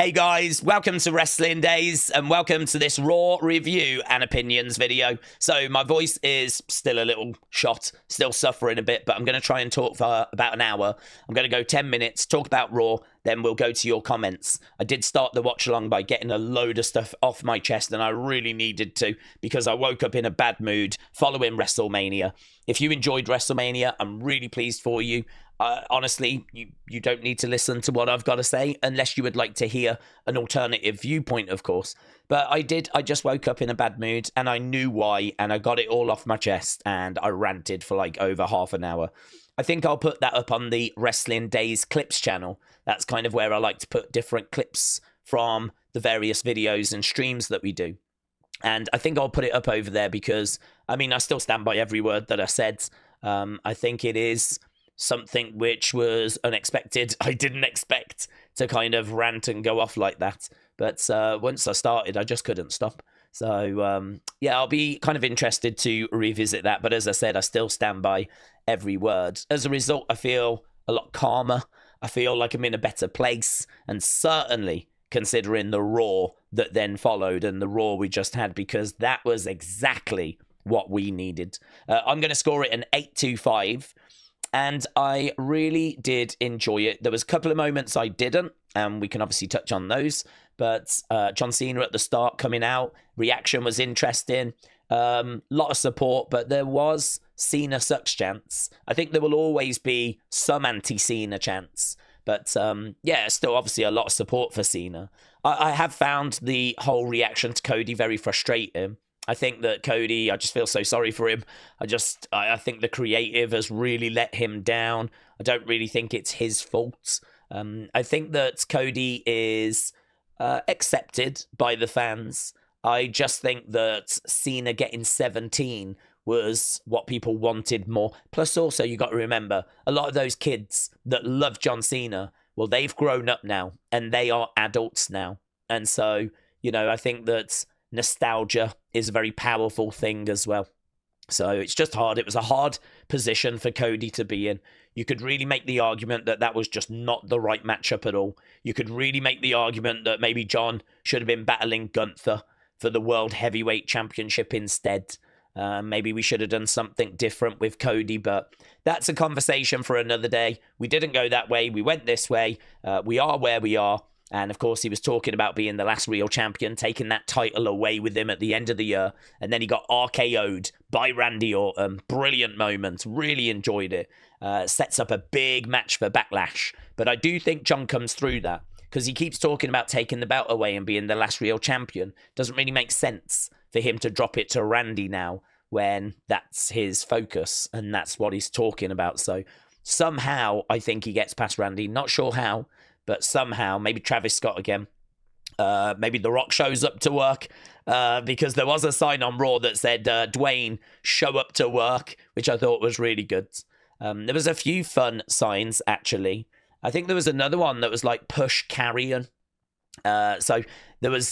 Hey guys, welcome to Wrestling Daze and welcome to this Raw review and opinions video. So my voice is still a little shot, still suffering a bit, but I'm going to try and talk for about an hour. I'm going to go 10 minutes, talk about Raw, then we'll go to your comments. I did start the watch along by getting a load of stuff off my chest, and I really needed to because I woke up in a bad mood following WrestleMania. If you enjoyed WrestleMania, I'm really pleased for you. Honestly, you don't need to listen to what I've got to say unless you would like to hear an alternative viewpoint, of course. But I just woke up in a bad mood and I knew why, and I got it all off my chest and I ranted for like over half an hour. I think I'll put that up on the Wrestling Daze Clips channel. That's kind of where I like to put different clips from the various videos and streams that we do. And I think I'll put it up over there because, I mean, I still stand by every word that I said. I think it is something which was unexpected. I didn't expect to kind of rant and go off like that. But once I started, I just couldn't stop. So, yeah, I'll be kind of interested to revisit that. But as I said, I still stand by every word. As a result, I feel a lot calmer. I feel like I'm in a better place. And certainly considering the Raw that then followed and the Raw we just had, because that was exactly what we needed. I'm going to score it an 8.25. And I really did enjoy it. There was a couple of moments I didn't, and we can obviously touch on those. But John Cena at the start coming out, reaction was interesting. Lot of support, but there was Cena sucks chants. I think there will always be some anti-Cena chants. But yeah, still obviously a lot of support for Cena. I have found the whole reaction to Cody very frustrating. I think that Cody, I just feel so sorry for him. I think the creative has really let him down. I don't really think it's his fault. I think that Cody is accepted by the fans. I just think that Cena getting 17 was what people wanted more. Plus also, you got to remember, a lot of those kids that love John Cena, well, they've grown up now and they are adults now. And so, you know, I think that nostalgia is a very powerful thing as well. So it's just hard. It was a hard position for Cody to be in. You could really make the argument that that was just not the right matchup at all. You could really make the argument that maybe John should have been battling Gunther for the World Heavyweight Championship instead. Maybe we should have done something different with Cody, but that's a conversation for another day. We didn't go that way. We went this way. We are where we are. And, of course, he was talking about being the last real champion, taking that title away with him at the end of the year. And then he got RKO'd by Randy Orton. Brilliant moment. Really enjoyed it. Sets up a big match for Backlash. But I do think John comes through that because he keeps talking about taking the belt away and being the last real champion. Doesn't really make sense for him to drop it to Randy now when that's his focus and that's what he's talking about. So somehow I think he gets past Randy. Not sure how. But somehow, maybe Travis Scott again. Maybe The Rock shows up to work. Because there was a sign on Raw that said, Dwayne, show up to work, which I thought was really good. There was a few fun signs, actually. I think there was another one that was like push carrion. So there was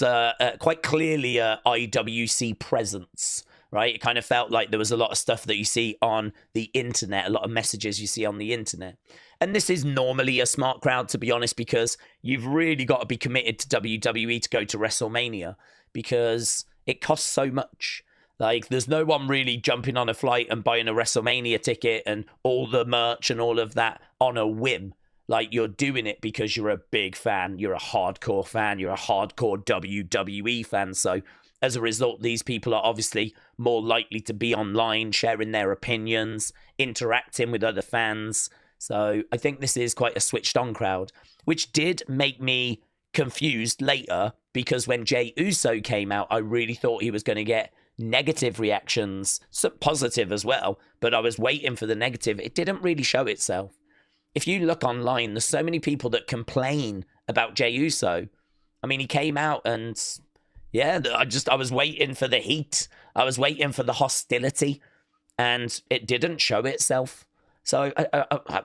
quite clearly a IWC presence, right? It kind of felt like there was a lot of stuff that you see on the internet, a lot of messages you see on the internet. And this is normally a smart crowd, to be honest, because you've really got to be committed to WWE to go to WrestleMania because it costs so much. Like, there's no one really jumping on a flight and buying a WrestleMania ticket and all the merch and all of that on a whim. Like, you're doing it because you're a big fan, you're a hardcore fan, you're a hardcore WWE fan. So as a result, these people are obviously more likely to be online, sharing their opinions, interacting with other fans. So I think this is quite a switched on crowd, which did make me confused later because when Jey Uso came out, I really thought he was going to get negative reactions, some positive as well, but I was waiting for the negative. It didn't really show itself. If you look online, there's so many people that complain about Jey Uso. I mean, he came out and yeah, I was waiting for the heat. I was waiting for the hostility and it didn't show itself. So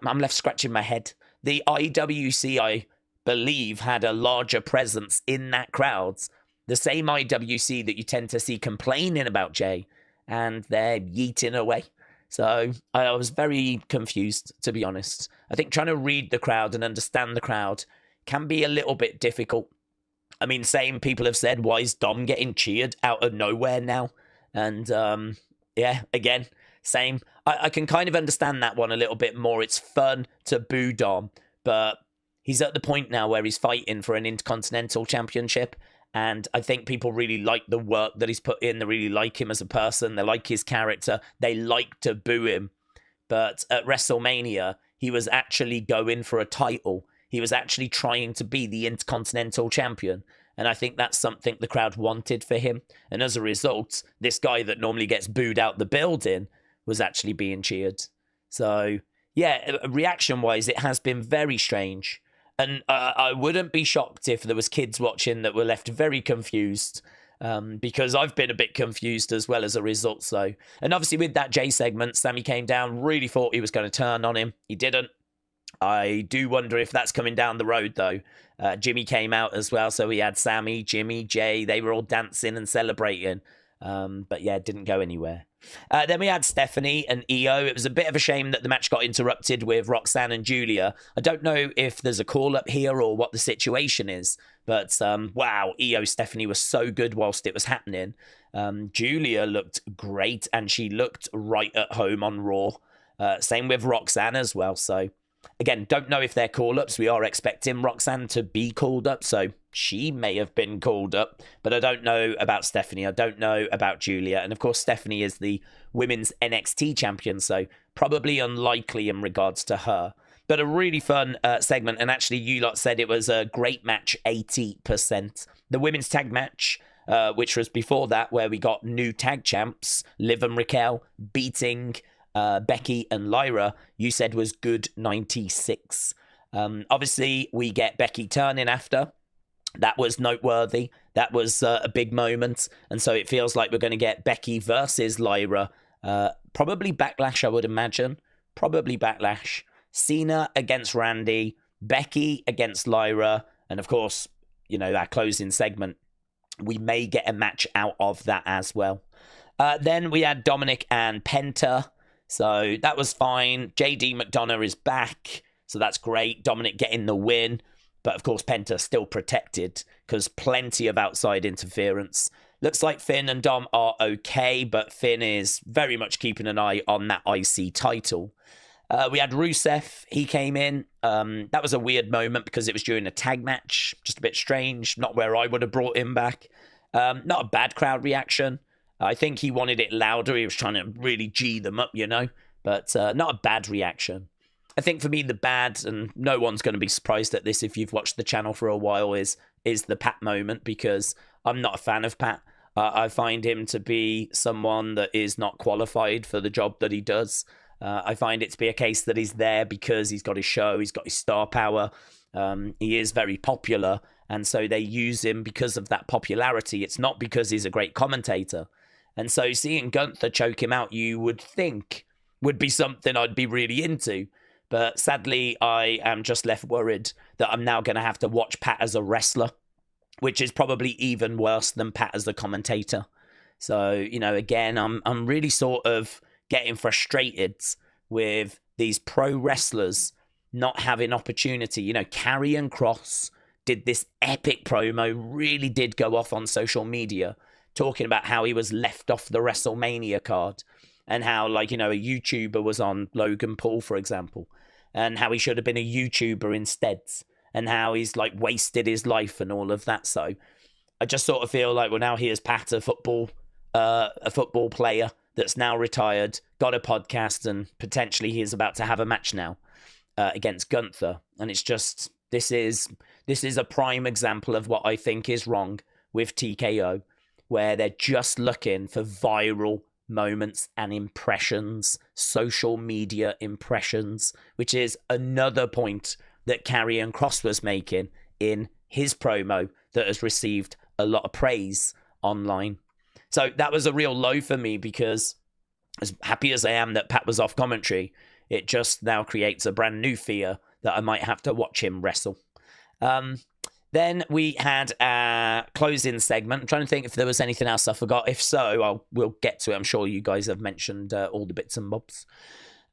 I'm left scratching my head. The IWC, I believe, had a larger presence in that crowd. The same IWC that you tend to see complaining about Jey, and they're yeeting away. So I was very confused, to be honest. I think trying to read the crowd and understand the crowd can be a little bit difficult. I mean, same people have said, why is Dom getting cheered out of nowhere now? And yeah, again, same. I can kind of understand that one a little bit more. It's fun to boo Dom, but he's at the point now where he's fighting for an Intercontinental Championship. And I think people really like the work that he's put in. They really like him as a person. They like his character. They like to boo him. But at WrestleMania, he was actually going for a title. He was actually trying to be the Intercontinental Champion. And I think that's something the crowd wanted for him. And as a result, this guy that normally gets booed out the building was actually being cheered. So, yeah, reaction-wise, it has been very strange. And I wouldn't be shocked if there was kids watching that were left very confused, because I've been a bit confused as well as a result. So, and obviously with that J segment, Sammy came down, really thought he was going to turn on him. He didn't. I do wonder if that's coming down the road, though. Jimmy came out as well, so we had Sammy, Jimmy, Jay. They were all dancing and celebrating. But yeah, it didn't go anywhere. Then we had Stephanie and Iyo. It was a bit of a shame that the match got interrupted with Roxanne and Julia. I don't know if there's a call-up here or what the situation is. But, wow, Iyo Stephanie was so good whilst it was happening. Julia looked great, and she looked right at home on Raw. Same with Roxanne as well, so... Again, don't know if they're call-ups. We are expecting Roxanne to be called up, so she may have been called up. But I don't know about Stephanie. I don't know about Julia. And, of course, Stephanie is the women's NXT champion, so probably unlikely in regards to her. But a really fun segment, and actually, you lot said it was a great match, 80%. The women's tag match, which was before that, where we got new tag champs, Liv and Raquel, beating... Becky and Lyra, you said was good 96. Obviously, we get Becky turning after. That was noteworthy. That was a big moment. And so it feels like we're going to get Becky versus Lyra. Probably Backlash, I would imagine. Probably Backlash. Cena against Randy. Becky against Lyra. And of course, you know, that closing segment. We may get a match out of that as well. Then we had Dominik and Penta. So that was fine. JD McDonough is back. So that's great. Dominik getting the win. But of course, Penta still protected because plenty of outside interference. Looks like Finn and Dom are okay, but Finn is very much keeping an eye on that IC title. We had Rusev. He came in. That was a weird moment because it was during a tag match. Just a bit strange. Not where I would have brought him back. Not a bad crowd reaction. I think he wanted it louder. He was trying to really G them up, you know. But not a bad reaction. I think for me, the bad, and no one's going to be surprised at this if you've watched the channel for a while, is the Pat moment, because I'm not a fan of Pat. I find him to be someone that is not qualified for the job that he does. I find it to be a case that he's there because he's got his show, he's got his star power. He is very popular, and so they use him because of that popularity. It's not because he's a great commentator. And so seeing Gunther choke him out, you would think would be something I'd be really into. But sadly, I am just left worried that I'm now going to have to watch Pat as a wrestler, which is probably even worse than Pat as the commentator. So, you know, again, I'm really sort of getting frustrated with these pro wrestlers not having opportunity. You know, Karrion Kross did this epic promo, really did go off on social media, talking about how he was left off the WrestleMania card and how, like, you know, a YouTuber was on Logan Paul, for example, and how he should have been a YouTuber instead, and how he's, like, wasted his life and all of that. So I just sort of feel like, well, now here's Pat, a football player that's now retired, got a podcast, and potentially he's about to have a match now against Gunther. And it's just, this is a prime example of what I think is wrong with TKO, where they're just looking for viral moments and impressions, social media impressions, which is another point that Karrion Kross was making in his promo that has received a lot of praise online. So that was a real low for me, because as happy as I am that Pat was off commentary, it just now creates a brand new fear that I might have to watch him wrestle. Then we had a closing segment. I'm trying to think if there was anything else I forgot. If so, we'll get to it. I'm sure you guys have mentioned all the bits and bobs.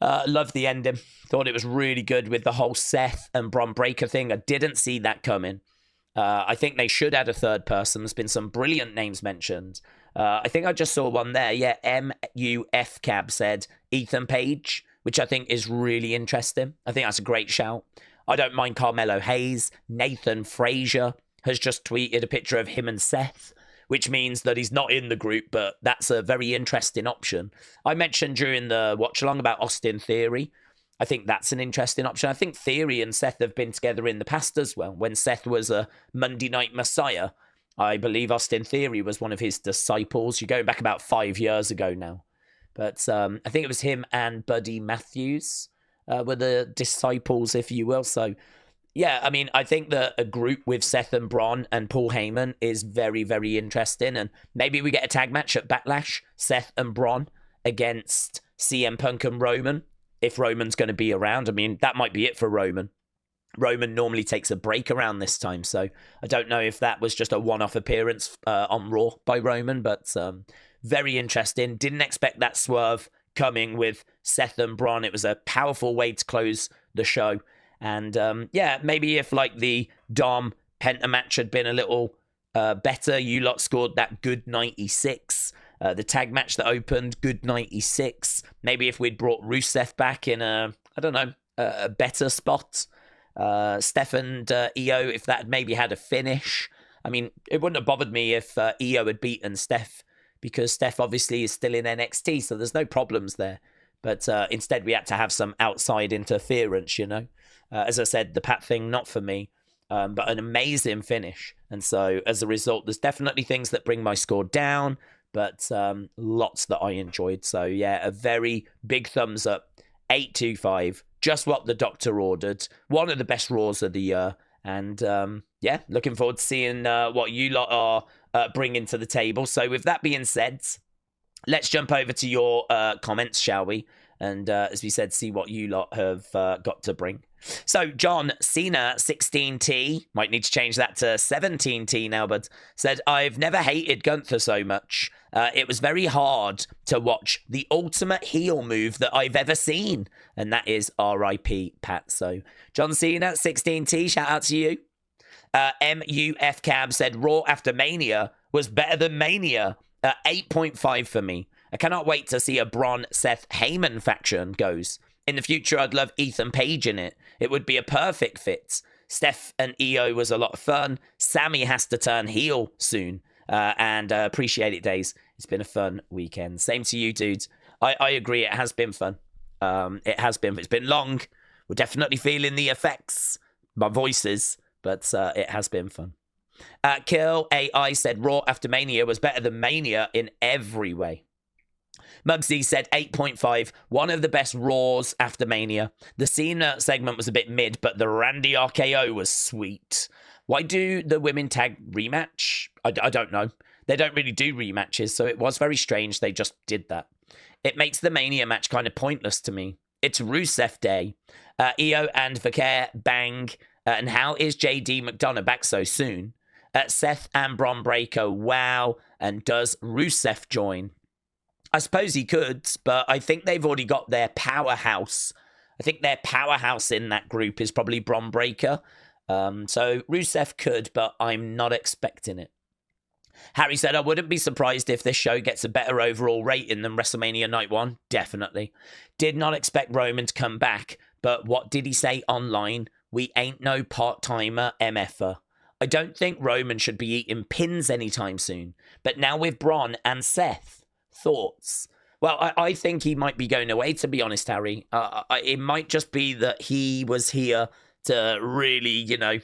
Loved the ending. Thought it was really good with the whole Seth and Bron Breakker thing. I didn't see that coming. I think they should add a third person. There's been some brilliant names mentioned. I think I just saw one there. Yeah, MUF Cab said Ethan Page, which I think is really interesting. I think that's a great shout. I don't mind Carmelo Hayes. Nathan Frazier has just tweeted a picture of him and Seth, which means that he's not in the group, but that's a very interesting option. I mentioned during the watch-along about Austin Theory. I think that's an interesting option. I think Theory and Seth have been together in the past as well. When Seth was a Monday Night Messiah, I believe Austin Theory was one of his disciples. You're going back about 5 years ago now. But I think it was him and Buddy Matthews were the disciples, if you will. So, yeah, I mean, I think that a group with Seth and Bron and Paul Heyman is very, very interesting. And maybe we get a tag match at Backlash, Seth and Bron against CM Punk and Roman, if Roman's going to be around. I mean, that might be it for Roman. Roman normally takes a break around this time, so I don't know if that was just a one-off appearance on Raw by Roman, but very interesting. Didn't expect that swerve coming with Seth and Bron. It was a powerful way to close the show. And yeah, maybe if like the Dom Penta match had been a little better, you lot scored that good 96. The tag match that opened, good 96. Maybe if we'd brought Rusev back in a better spot. Steph and Iyo, if that had maybe had a finish. I mean, it wouldn't have bothered me if Iyo had beaten Steph, because Steph obviously is still in NXT, so there's no problems there. But instead, we had to have some outside interference, you know. As I said, the Pat thing, not for me, but an amazing finish. And so, as a result, there's definitely things that bring my score down, but lots that I enjoyed. So, yeah, a very big thumbs up. 825, just what the doctor ordered. One of the best Raws of the year. And, yeah, looking forward to seeing what you lot are bringing to the table. So, with that being said, let's jump over to your comments, shall we? And as we said, see what you lot have got to bring. So, John Cena, 16T, might need to change that to 17T now, but said, I've never hated Gunther so much. It was very hard to watch the ultimate heel move that I've ever seen. And that is R.I.P. Pat. So, John Cena, 16T, shout out to you. MUF Cab said, Raw after Mania was better than Mania. 8.5 for me. I cannot wait to see a Bron Seth Heyman faction goes. In the future, I'd love Ethan Page in it. It would be a perfect fit. Steph and Iyo was a lot of fun. Sammy has to turn heel soon. And appreciate it, Daze. It's been a fun weekend. Same to you, dudes. I agree. It has been fun. It has been. It's been long. We're definitely feeling the effects. My voices. But it has been fun. Kill AI said Raw after Mania was better than Mania in every way. Muggsy said 8.5, one of the best Raws after Mania. The Cena segment was a bit mid, but the Randy RKO was sweet. Why do the women tag rematch? I don't know. They don't really do rematches, so it was very strange they just did that. It makes the Mania match kind of pointless to me. It's Rusev Day. Iyo and Vaquer bang. And how is JD McDonough back so soon? Seth and Bron Breakker, wow. And does Rusev join? I suppose he could, but I think they've already got their powerhouse. I think their powerhouse in that group is probably Bron Breakker. So Rusev could, but I'm not expecting it. Harry said, I wouldn't be surprised if this show gets a better overall rating than WrestleMania Night 1. Definitely. Did not expect Roman to come back, but what did he say online? We ain't no part-timer MFer. I don't think Roman should be eating pins anytime soon. But now with Bron and Seth, thoughts? Well, I think he might be going away, to be honest, Harry. It might just be that he was here to really, you know,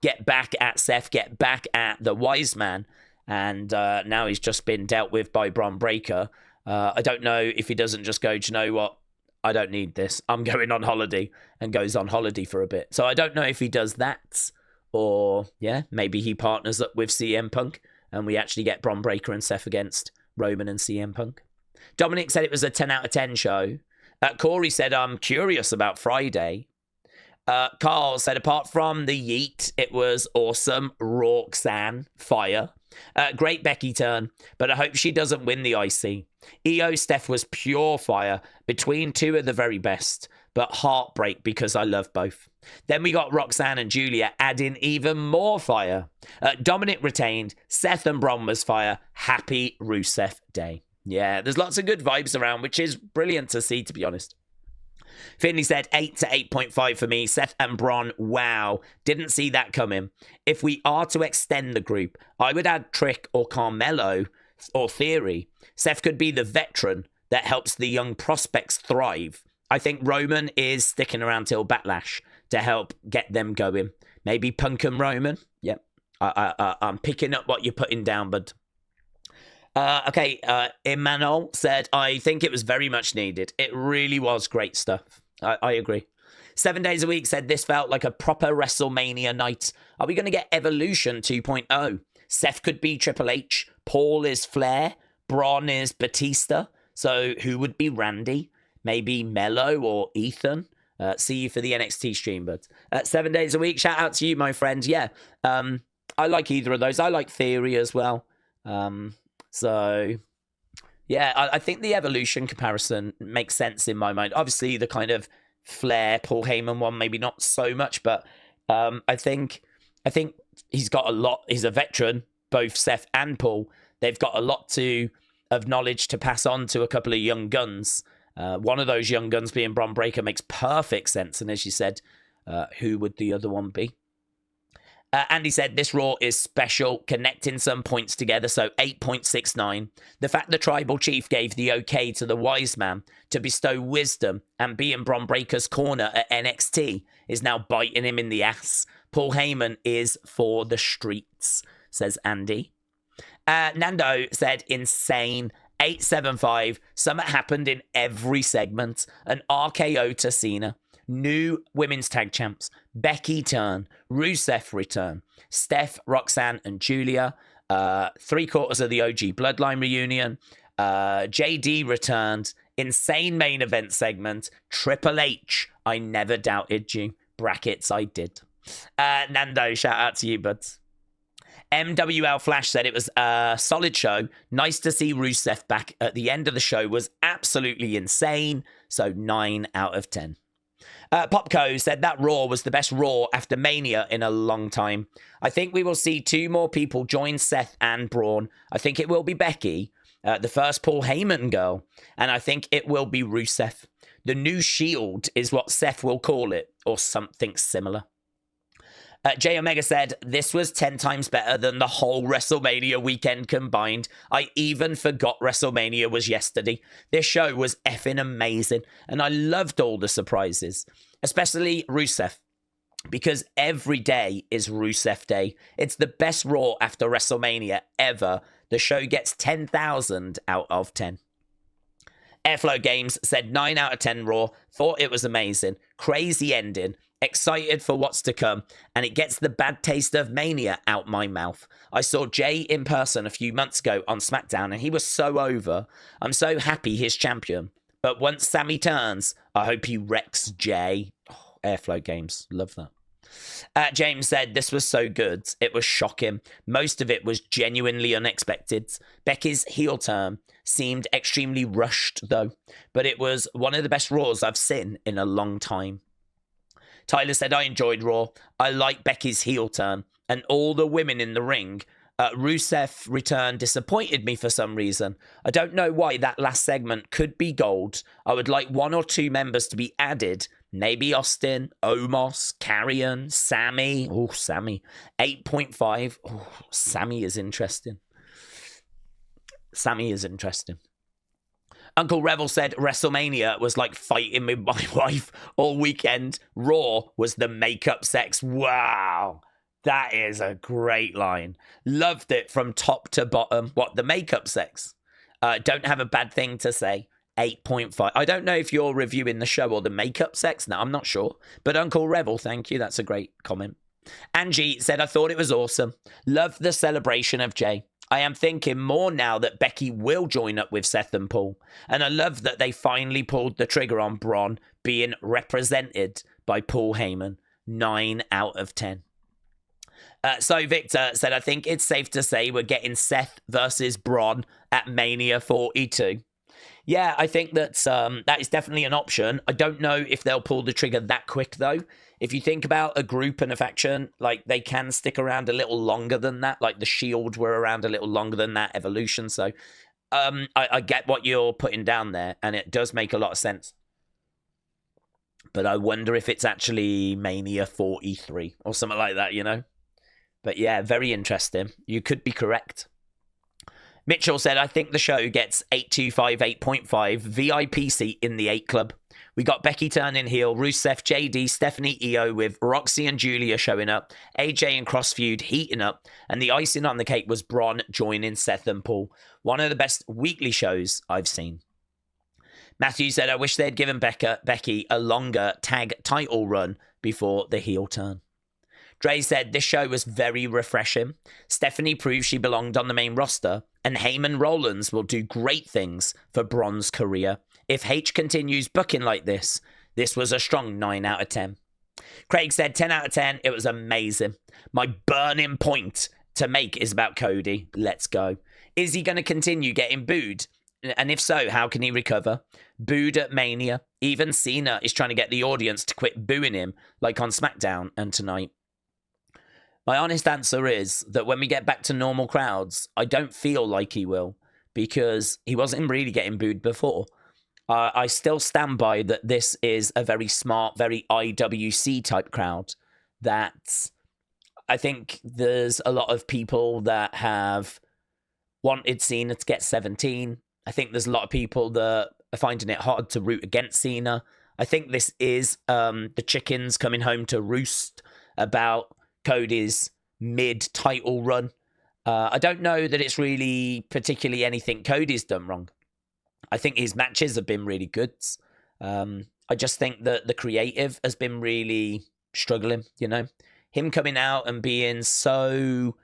get back at Seth, get back at the wise man. And now he's just been dealt with by Bron Breakker. I don't know if he doesn't just go, do you know what? I don't need this. I'm going on holiday, and goes on holiday for a bit. So I don't know if he does that, or, yeah, maybe he partners up with CM Punk and we actually get Bron Breakker and Seth against Roman and CM Punk. Dominik said it was a 10 out of 10 show. Corey said, I'm curious about Friday. Carl said, apart from the yeet, it was awesome. Roxanne, fire. Great Becky turn, but I hope she doesn't win the IC. Iyo Steph was pure fire, between two of the very best, but heartbreak because I love both. Then we got Roxanne and Julia adding even more fire. Dominik retained. Seth and Bron was fire. Happy Rusev Day. Yeah, there's lots of good vibes around, which is brilliant to see, to be honest. Finley said 8 to 8.5 for me. Seth and Bron, wow. Didn't see that coming. If we are to extend the group, I would add Trick or Carmelo or Theory. Seth could be the veteran that helps the young prospects thrive. I think Roman is sticking around till Backlash to help get them going. Maybe Punk and Roman. Yep. I'm picking up what you're putting down, bud. Emmanuel said, I think it was very much needed. It really was great stuff. I agree. 7 days a week said this felt like a proper WrestleMania night. Are we going to get Evolution 2.0? Seth could be Triple H. Paul is Flair. Bron is Batista. So who would be Randy? Maybe Mello or Ethan? See you for the NXT stream, bud. 7 days a week. Shout out to you, my friend. Yeah, I like either of those. I like Theory as well. So, yeah, I think the Evolution comparison makes sense in my mind. Obviously, the kind of Flair, Paul Heyman one, maybe not so much, but I think he's got a lot. He's a veteran, both Seth and Paul. They've got a lot of knowledge to pass on to a couple of young guns. One of those young guns being Bron Breakker makes perfect sense. And as you said, who would the other one be? Andy said, this Raw is special, connecting some points together, so 8.69. The fact the Tribal Chief gave the okay to the Wise Man to bestow wisdom and be in Bron Breakker's corner at NXT is now biting him in the ass. Paul Heyman is for the streets, says Andy. Nando said, insane. 875. Something happened in every segment. An RKO to Cena. New women's tag champs. Becky turn. Rusev return. Steph, Roxanne, and Julia. 3/4 of the OG Bloodline reunion. JD returned. Insane main event segment. Triple H. I never doubted you. Brackets, I did. Nando, shout out to you, buds. MWL Flash said it was a solid show. Nice to see Rusev back at the end of the show. Was absolutely insane. So 9 out of 10. Popco said that Raw was the best Raw after Mania in a long time. I think we will see 2 more people join Seth and Braun. I think it will be Becky, the first Paul Heyman girl, and I think it will be Rusev. The new Shield is what Seth will call it, or something similar. J Omega said, this was 10 times better than the whole WrestleMania weekend combined. I even forgot WrestleMania was yesterday. This show was effing amazing, and I loved all the surprises, especially Rusev, because every day is Rusev Day. It's the best Raw after WrestleMania ever. The show gets 10,000 out of 10. Airflow Games said 9 out of 10 Raw. Thought it was amazing. Crazy ending. Excited for what's to come, and it gets the bad taste of Mania out my mouth. I saw Jay in person a few months ago on SmackDown, and he was so over. I'm so happy he's champion. But once Sammy turns, I hope he wrecks Jay. Oh, Airflow Games, love that. James said, this was so good. It was shocking. Most of it was genuinely unexpected. Becky's heel turn seemed extremely rushed, though. But it was one of the best Raws I've seen in a long time. Tyler said, I enjoyed Raw. I like Becky's heel turn and all the women in the ring. Rusev return disappointed me for some reason. I don't know why. That last segment could be gold. I would like 1 or 2 members to be added. Maybe Austin, Omos, Carrion, Sammy. Oh, Sammy. 8.5. Oh, Sammy is interesting. Sammy is interesting. Uncle Revel said WrestleMania was like fighting with my wife all weekend. Raw was the makeup sex. Wow. That is a great line. Loved it from top to bottom. What, the makeup sex? Don't have a bad thing to say. 8.5. I don't know if you're reviewing the show or the makeup sex. No, I'm not sure. But Uncle Revel, thank you. That's a great comment. Angie said, I thought it was awesome. Loved the celebration of Jay. I am thinking more now that Becky will join up with Seth and Paul. And I love that they finally pulled the trigger on Bron being represented by Paul Heyman. 9 out of 10. So Victor said, I think it's safe to say we're getting Seth versus Bron at Mania 42. Yeah, I think that is definitely an option. I don't know if they'll pull the trigger that quick, though. If you think about a group and a faction, like, they can stick around a little longer than that. Like, the Shield were around a little longer than that, Evolution. So I get what you're putting down there, and it does make a lot of sense. But I wonder if it's actually Mania 43 or something like that, you know? But yeah, very interesting. You could be correct. Mitchell said, I think the show gets 825, 8.5, VIP seat in the 8 club. We got Becky turning heel, Rusev, JD, Stephanie, Iyo, with Roxy and Julia showing up, AJ and Cross feud heating up, and the icing on the cake was Bron joining Seth and Paul. One of the best weekly shows I've seen. Matthew said, I wish they'd given Becky a longer tag title run before the heel turn. Dre said, this show was very refreshing. Stephanie proved she belonged on the main roster, and Heyman Rollins will do great things for Bron's career. If H continues booking like this was a strong 9 out of 10. Craig said, 10 out of 10, it was amazing. My burning point to make is about Cody. Let's go. Is he going to continue getting booed? And if so, how can he recover? Booed at Mania. Even Cena is trying to get the audience to quit booing him, like on SmackDown and tonight. My honest answer is that when we get back to normal crowds, I don't feel like he will, because he wasn't really getting booed before. I still stand by that this is a very smart, very IWC type crowd, that I think there's a lot of people that have wanted Cena to get 17. I think there's a lot of people that are finding it hard to root against Cena. I think this is the chickens coming home to roost about Cody's mid-title run. I don't know that it's really particularly anything Cody's done wrong. I think his matches have been really good. I just think that the creative has been really struggling, you know? Him coming out and being so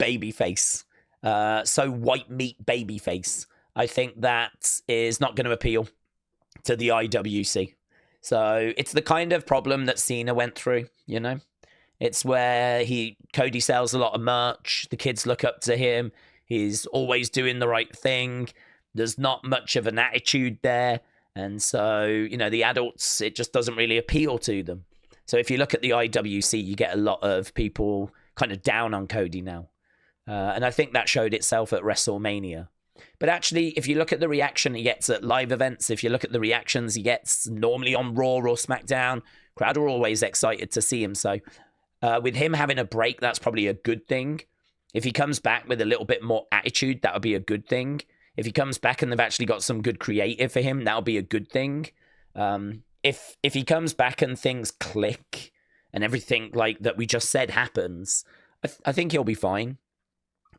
babyface, so white meat babyface, I think that is not going to appeal to the IWC. So it's the kind of problem that Cena went through, you know? It's where Cody sells a lot of merch. The kids look up to him. He's always doing the right thing. There's not much of an attitude there. And so, you know, the adults, it just doesn't really appeal to them. So if you look at the IWC, you get a lot of people kind of down on Cody now. And I think that showed itself at WrestleMania. But actually, if you look at the reaction he gets at live events, if you look at the reactions he gets normally on Raw or SmackDown, crowd are always excited to see him. So with him having a break, that's probably a good thing. If he comes back with a little bit more attitude, that would be a good thing. If he comes back and they've actually got some good creative for him, that'll be a good thing. If he comes back and things click and everything like that we just said happens, I think he'll be fine.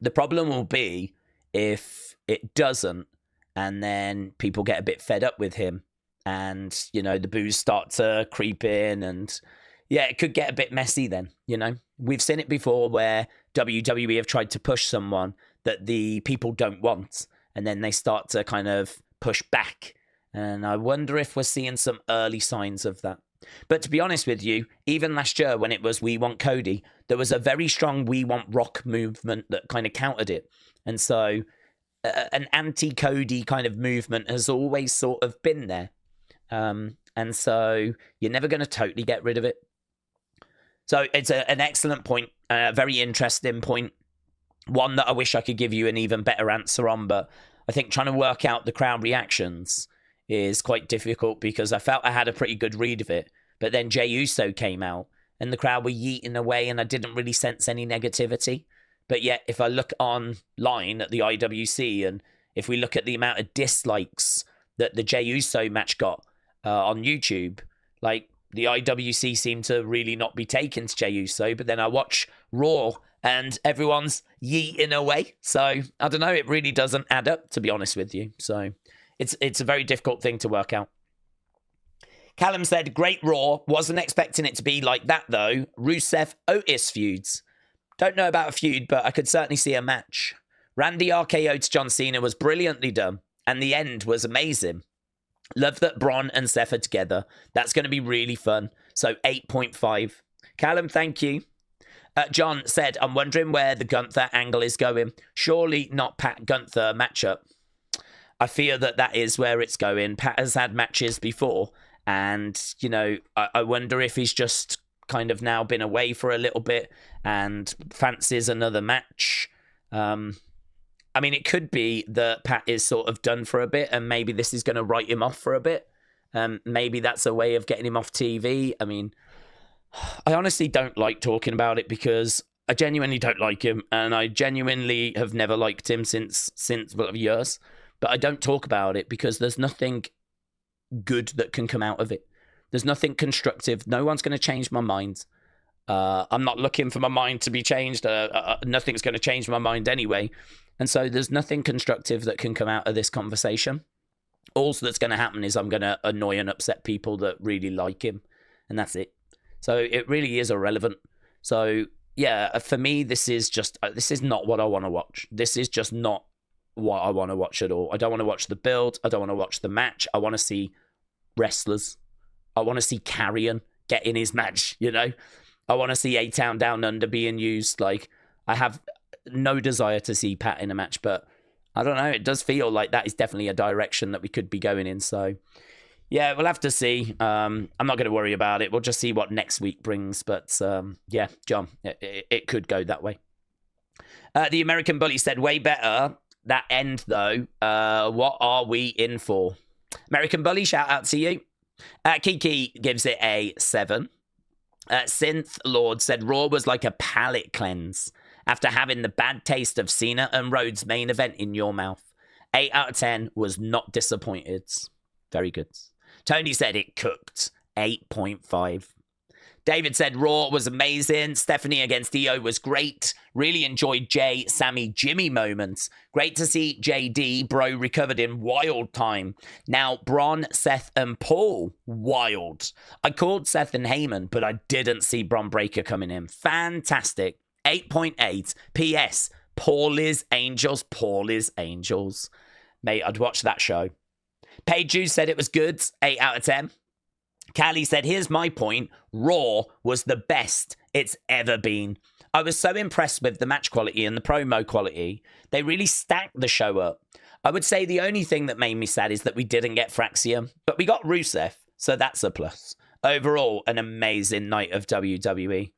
The problem will be if it doesn't, and then people get a bit fed up with him, and, you know, the boos start to creep in, and yeah, it could get a bit messy then, you know. We've seen it before where WWE have tried to push someone that the people don't want, and then they start to kind of push back. And I wonder if we're seeing some early signs of that. But to be honest with you, even last year when it was We Want Cody, there was a very strong We Want Rock movement that kind of countered it. And so an anti-Cody kind of movement has always sort of been there. And so you're never going to totally get rid of it. So it's an excellent point, a very interesting point. One that I wish I could give you an even better answer on, but I think trying to work out the crowd reactions is quite difficult because I felt I had a pretty good read of it. But then Jey Uso came out and the crowd were yeeting away and I didn't really sense any negativity. But yet, if I look online at the IWC and if we look at the amount of dislikes that the Jey Uso match got on YouTube, like the IWC seemed to really not be taken to Jey Uso. But then I watch Raw and everyone's yeeting away. So I don't know, it really doesn't add up, to be honest with you. So it's a very difficult thing to work out. Callum said, great Raw. Wasn't expecting it to be like that, though. Rusev Otis feuds. Don't know about a feud, but I could certainly see a match. Randy RKO to John Cena was brilliantly done, and the end was amazing. Love that Bron and Seth are together. That's going to be really fun. So 8.5. Callum, thank you. John said, I'm wondering where the Gunther angle is going. Surely not Pat Gunther matchup. I fear that is where it's going. Pat has had matches before, and, you know, I wonder if he's just kind of now been away for a little bit and fancies another match. I mean, it could be that Pat is sort of done for a bit, and maybe this is going to write him off for a bit. Maybe that's a way of getting him off TV. I mean, I honestly don't like talking about it because I genuinely don't like him, and I genuinely have never liked him since years. But I don't talk about it because there's nothing good that can come out of it. There's nothing constructive. No one's going to change my mind. I'm not looking for my mind to be changed. Nothing's going to change my mind anyway. And so there's nothing constructive that can come out of this conversation. All that's going to happen is I'm going to annoy and upset people that really like him. And that's it. So it really is irrelevant. So, yeah, for me, this is not what I want to watch. This is just not what I want to watch at all. I don't want to watch the build. I don't want to watch the match. I want to see wrestlers. I want to see Carrion get in his match, you know? I want to see A-Town Down Under being used. Like, I have no desire to see Pat in a match, but I don't know. It does feel like that is definitely a direction that we could be going in. So, yeah, we'll have to see. I'm not going to worry about it. We'll just see what next week brings. But, yeah, John, it could go that way. The American Bully said, way better. That end, though. What are we in for? American Bully, shout out to you. Kiki gives it a 7. Synth Lord said Raw was like a palate cleanse after having the bad taste of Cena and Rhodes main event in your mouth. 8 out of 10 was not disappointed. Very good. Tony said it cooked. 8.5. David said Raw was amazing. Stephanie against Iyo was great. Really enjoyed Jay, Sammy, Jimmy moments. Great to see JD, bro, recovered in wild time. Now, Bron, Seth, and Paul, wild. I called Seth and Heyman, but I didn't see Bron Breakker coming in. Fantastic. 8.8. P.S. Paul is Angels. Paul is Angels. Mate, I'd watch that show. Paige said it was good. 8 out of 10. Callie said, here's my point. Raw was the best it's ever been. I was so impressed with the match quality and the promo quality. They really stacked the show up. I would say the only thing that made me sad is that we didn't get Fraxium, but we got Rusev, so that's a plus. Overall, an amazing night of WWE.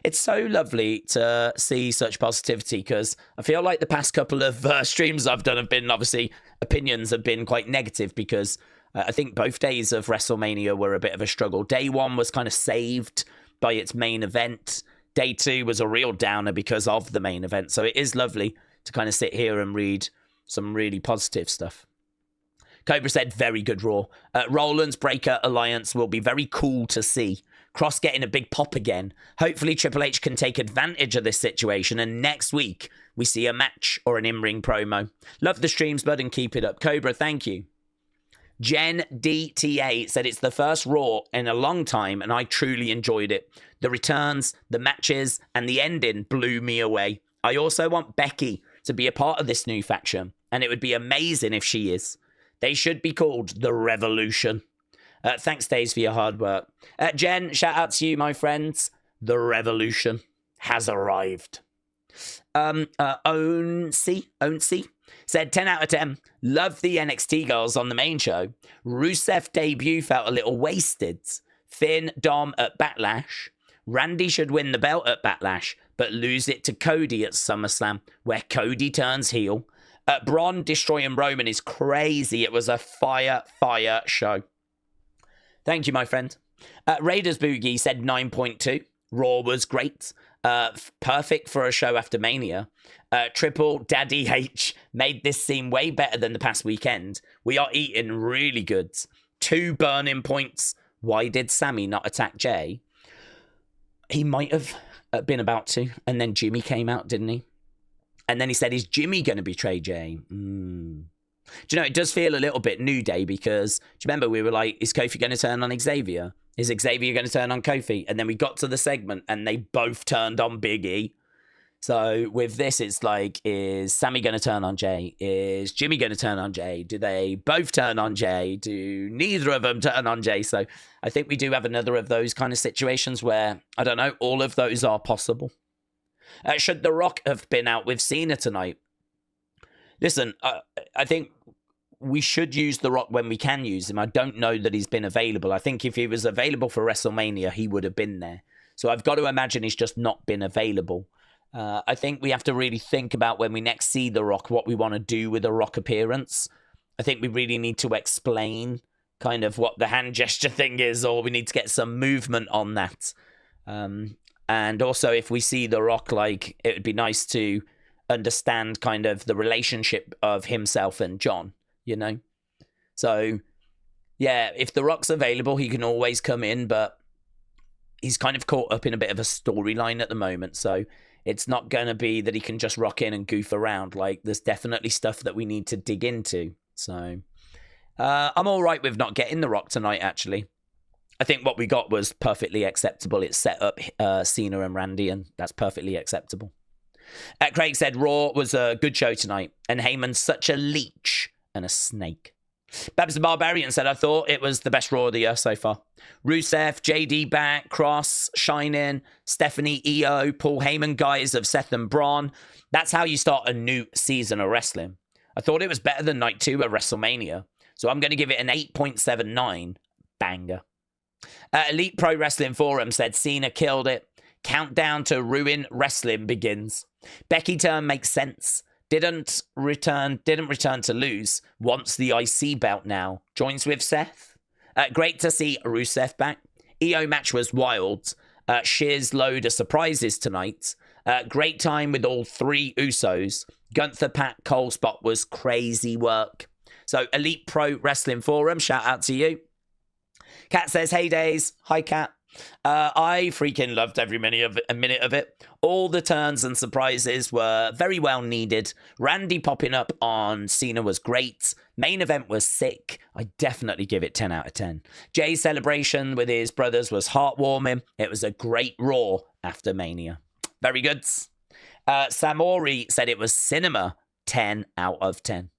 It's so lovely to see such positivity because I feel like the past couple of streams I've done have been, obviously, opinions have been quite negative because I think both days of WrestleMania were a bit of a struggle. Day 1 was kind of saved by its main event. Day 2 was a real downer because of the main event. So it is lovely to kind of sit here and read some really positive stuff. Cobra said, very good Raw. Rollins Breakker Alliance will be very cool to see. Cross getting a big pop again. Hopefully Triple H can take advantage of this situation and next week we see a match or an in-ring promo. Love the streams, bud, and keep it up. Cobra, thank you. Jen DTA said it's the first Raw in a long time and I truly enjoyed it. The returns, the matches, and the ending blew me away. I also want Becky to be a part of this new faction, and it would be amazing if she is. They should be called The Revolution. Thanks, Daze, for your hard work. Jen, shout out to you, my friends. The Revolution has arrived. Owncy said 10 out of 10. Love the NXT girls on the main show. Rusev debut felt a little wasted. Finn, Dom at Backlash. Randy should win the belt at Backlash, but lose it to Cody at SummerSlam, where Cody turns heel. Braun destroying Roman is crazy. It was a fire show. Thank you, my friend. Raiders Boogie said 9.2. Raw was great. Perfect for a show after Mania. Triple Daddy H made this seem way better than the past weekend. We are eating really good. 2 burning points. Why did Sammy not attack Jay? He might have been about to. And then Jimmy came out, didn't he? And then he said, is Jimmy going to betray Jay? Do you know, it does feel a little bit New Day because, do you remember we were like, is Kofi going to turn on Xavier? Is Xavier going to turn on Kofi? And then we got to the segment and they both turned on Big E. So with this, it's like, is Sammy going to turn on Jay? Is Jimmy going to turn on Jay? Do they both turn on Jay? Do neither of them turn on Jay? So I think we do have another of those kind of situations where, I don't know, all of those are possible. Should The Rock have been out with Cena tonight? Listen, I think we should use The Rock when we can use him. I don't know that he's been available. I think if he was available for WrestleMania, he would have been there. So I've got to imagine he's just not been available. I think we have to really think about when we next see The Rock, what we want to do with a Rock appearance. I think we really need to explain kind of what the hand gesture thing is, or we need to get some movement on that. And also, if we see The Rock, like, it would be nice to understand kind of the relationship of himself and John, you know? So, yeah, if The Rock's available, he can always come in, but he's kind of caught up in a bit of a storyline at the moment, so it's not going to be that he can just rock in and goof around. Like, there's definitely stuff that we need to dig into. So, I'm all right with not getting The Rock tonight, actually. I think what we got was perfectly acceptable. It set up Cena and Randy, and that's perfectly acceptable. Craig said, Raw was a good show tonight, and Heyman's such a leech and a snake. Babs the Barbarian said, I thought it was the best Raw of the year so far. Rusev, JD back, Cross, Shining, Stephanie, Iyo, Paul Heyman guys of Seth and Bron. That's how you start a new season of wrestling. I thought it was better than Night 2 at WrestleMania, so I'm going to give it an 8.79. Banger. Elite Pro Wrestling Forum said, Cena killed it. Countdown to ruin wrestling begins. Becky turn makes sense. Didn't return to lose. Wants the IC belt now. Joins with Seth. Great to see Rusev back. Iyo match was wild. Sheer's load of surprises tonight. Great time with all three Usos. Gunther, Pat, Cole spot was crazy work. So Elite Pro Wrestling Forum, shout out to you. Kat says, hey Daze. Hi Kat. I freaking loved every minute of it. All the turns and surprises were very well needed. Randy popping up on Cena was great. Main event was sick. I definitely give it 10 out of 10. Jay's celebration with his brothers was heartwarming. It was a great Raw after Mania. Very good. Samori said it was cinema. 10 out of 10.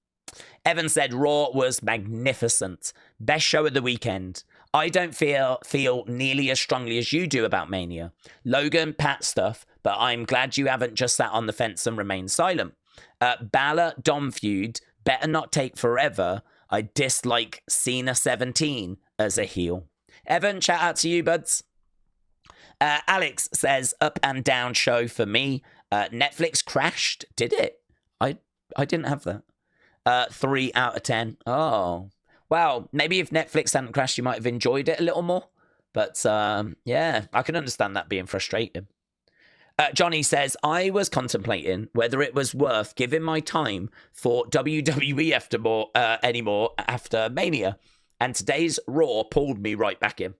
Evan said Raw was magnificent. Best show of the weekend. I don't feel nearly as strongly as you do about Mania. Logan, Pat stuff, but I'm glad you haven't just sat on the fence and remained silent. Balor, Dom feud, better not take forever. I dislike Cena 17 as a heel. Evan, shout out to you, buds. Alex says, up and down show for me. Netflix crashed. Did it? I didn't have that. 3 out of 10. Oh. Well, maybe if Netflix hadn't crashed, you might have enjoyed it a little more. But, yeah, I can understand that being frustrating. Johnny says, I was contemplating whether it was worth giving my time for WWE anymore after Mania. And today's Raw pulled me right back in.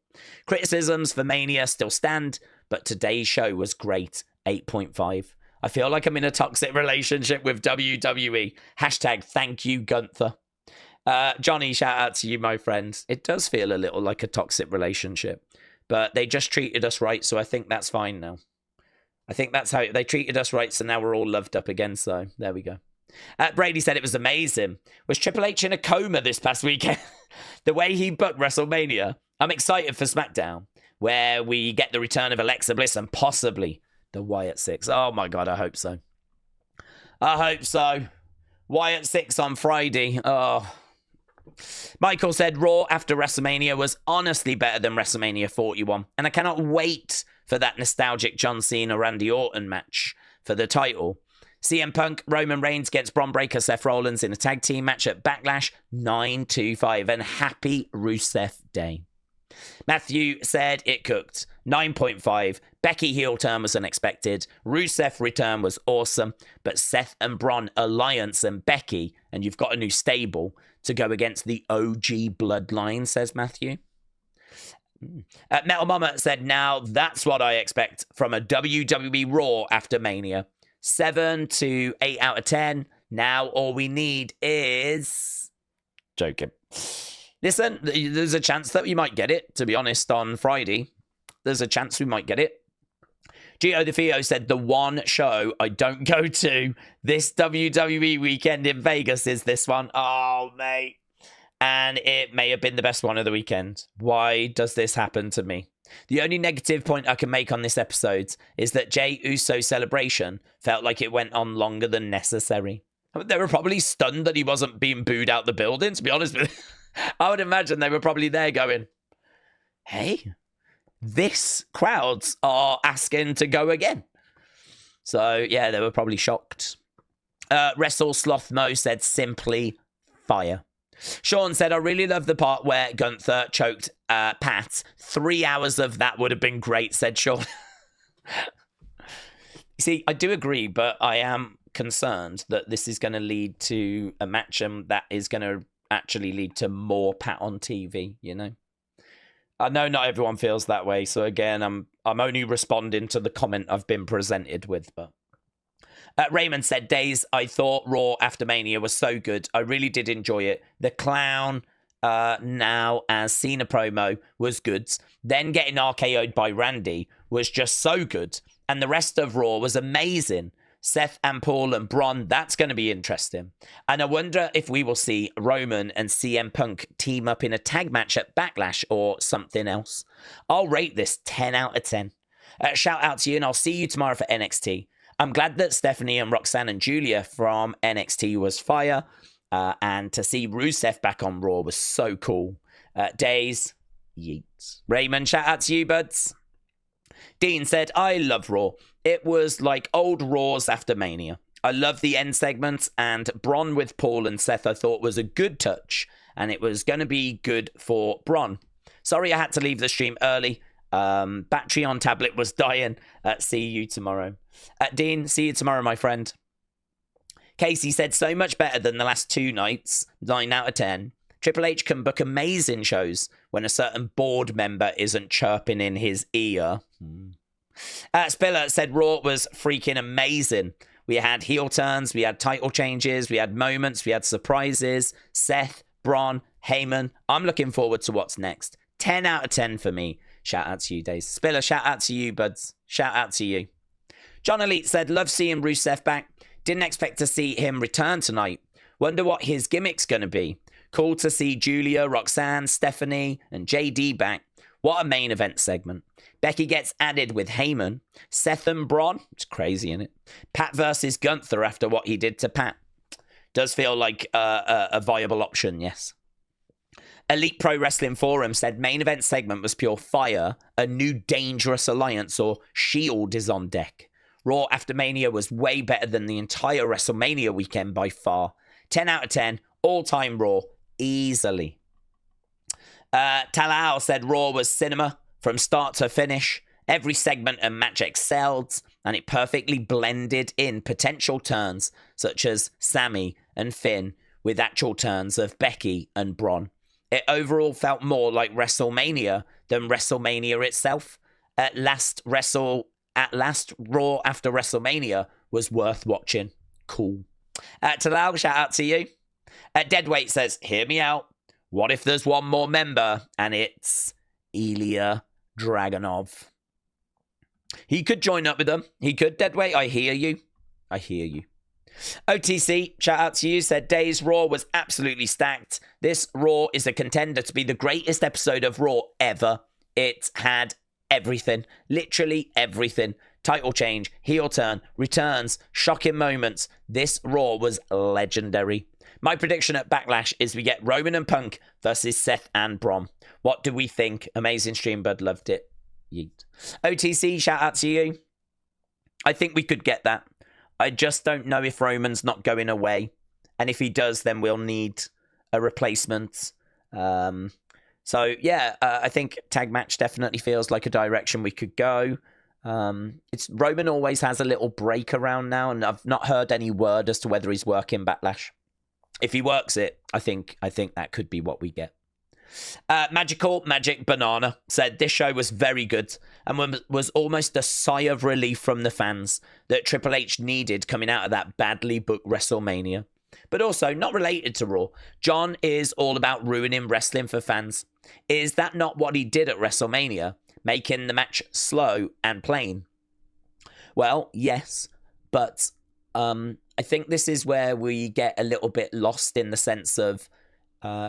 Criticisms for Mania still stand, but today's show was great. 8.5. I feel like I'm in a toxic relationship with WWE. Hashtag thank you, Gunther. Johnny, shout out to you, my friend. It does feel a little like a toxic relationship, but they just treated us right, so I think that's fine now. I think that's how they treated us right, so now we're all loved up again, so there we go. Brady said it was amazing. Was Triple H in a coma this past weekend? The way he booked WrestleMania. I'm excited for SmackDown, where we get the return of Alexa Bliss and possibly the Wyatt Six. Oh my God, I hope so. I hope so. Wyatt Six on Friday. Oh. Michael said Raw after WrestleMania was honestly better than WrestleMania 41, and I cannot wait for that nostalgic John Cena Randy Orton match for the title. CM Punk, Roman Reigns gets Bron Breakker, Seth Rollins in a tag team match at Backlash 9-5, and happy Rusev Day. Matthew said it cooked 9.5. Becky heel turn was unexpected. Rusev return was awesome, but Seth and Bron alliance and Becky, and you've got a new stable to go against the OG bloodline, says Matthew. Metal Mama said, now that's what I expect from a WWE Raw after Mania. 7 to 8 out of 10. Now all we need is... Joking. Listen, there's a chance that we might get it, to be honest, on Friday. There's a chance we might get it. Gio DeFio said, the one show I don't go to this WWE weekend in Vegas is this one. Oh, mate. And it may have been the best one of the weekend. Why does this happen to me? The only negative point I can make on this episode is that Jey Uso's celebration felt like it went on longer than necessary. They were probably stunned that he wasn't being booed out the building, to be honest with you. I would imagine they were probably there going, hey, this crowds are asking to go again. So, yeah, they were probably shocked. Wrestle Sloth Mo said simply fire. Sean said, I really love the part where Gunther choked Pat. 3 hours of that would have been great, said Sean. See, I do agree, but I am concerned that this is going to lead to a match that is going to actually lead to more Pat on TV, you know? I know not everyone feels that way, so again, I'm only responding to the comment I've been presented with, but... Raymond said, Daze, I thought Raw after Mania was so good. I really did enjoy it. The clown now as Cena promo was good. Then getting RKO'd by Randy was just so good. And the rest of Raw was amazing. Seth and Paul and Bron, that's going to be interesting. And I wonder if we will see Roman and CM Punk team up in a tag match at Backlash or something else. I'll rate this 10 out of 10. Shout out to you, and I'll see you tomorrow for NXT. I'm glad that Stephanie and Roxanne and Julia from NXT was fire. And to see Rusev back on Raw was so cool. Daze, yeets. Raymond, shout out to you, buds. Dean said, I love Raw. It was like old Raws after Mania. I love the end segment, and Bron with Paul and Seth I thought was a good touch, and it was going to be good for Bron. Sorry I had to leave the stream early. Battery on tablet was dying. See you tomorrow. Dean, see you tomorrow, my friend. Casey said, so much better than the last two nights. 9 out of 10. Triple H can book amazing shows when a certain board member isn't chirping in his ear. Spiller said Raw was freaking amazing. We had heel turns, we had title changes, we had moments, we had surprises. Seth, Bron, Heyman. I'm looking forward to what's next. 10 out of 10 for me. Shout out to you, Daze. Spiller, shout out to you, buds. Shout out to you. John Elite said, love seeing Rusev back. Didn't expect to see him return tonight. Wonder what his gimmick's going to be. Cool to see Julia, Roxanne, Stephanie, and JD back. What a main event segment. Becky gets added with Heyman. Seth and Bron. It's crazy, isn't it? Pat versus Gunther after what he did to Pat. Does feel like a viable option, yes. Elite Pro Wrestling Forum said main event segment was pure fire. A new dangerous alliance or shield is on deck. Raw after Mania was way better than the entire WrestleMania weekend by far. 10 out of 10. All-time Raw. Easily. Talal said Raw was cinema from start to finish. Every segment and match excelled, and it perfectly blended in potential turns such as Sammy and Finn with actual turns of Becky and Bron. It overall felt more like WrestleMania than WrestleMania itself. At last, Raw after WrestleMania was worth watching. Cool. Talal, shout out to you. Deadweight says, hear me out. What if there's one more member and it's Ilya Dragunov? He could join up with them. He could, Deadweight. I hear you. I hear you. OTC, shout out to you, said Days Raw was absolutely stacked. This Raw is a contender to be the greatest episode of Raw ever. It had everything. Literally everything. Title change, heel turn, returns, shocking moments. This Raw was legendary. My prediction at Backlash is we get Roman and Punk versus Seth and Bron. What do we think? Amazing stream, bud. Loved it. Yeet. OTC, shout out to you. I think we could get that. I just don't know if Roman's not going away. And if he does, then we'll need a replacement. So, yeah, I think tag match definitely feels like a direction we could go. It's Roman always has a little break around now, and I've not heard any word as to whether he's working Backlash. If he works it, I think that could be what we get. Magical Magic Banana said this show was very good and was almost a sigh of relief from the fans that Triple H needed coming out of that badly booked WrestleMania. But also, not related to Raw, John is all about ruining wrestling for fans. Is that not what he did at WrestleMania? Making the match slow and plain? Well, yes, but I think this is where we get a little bit lost in the sense of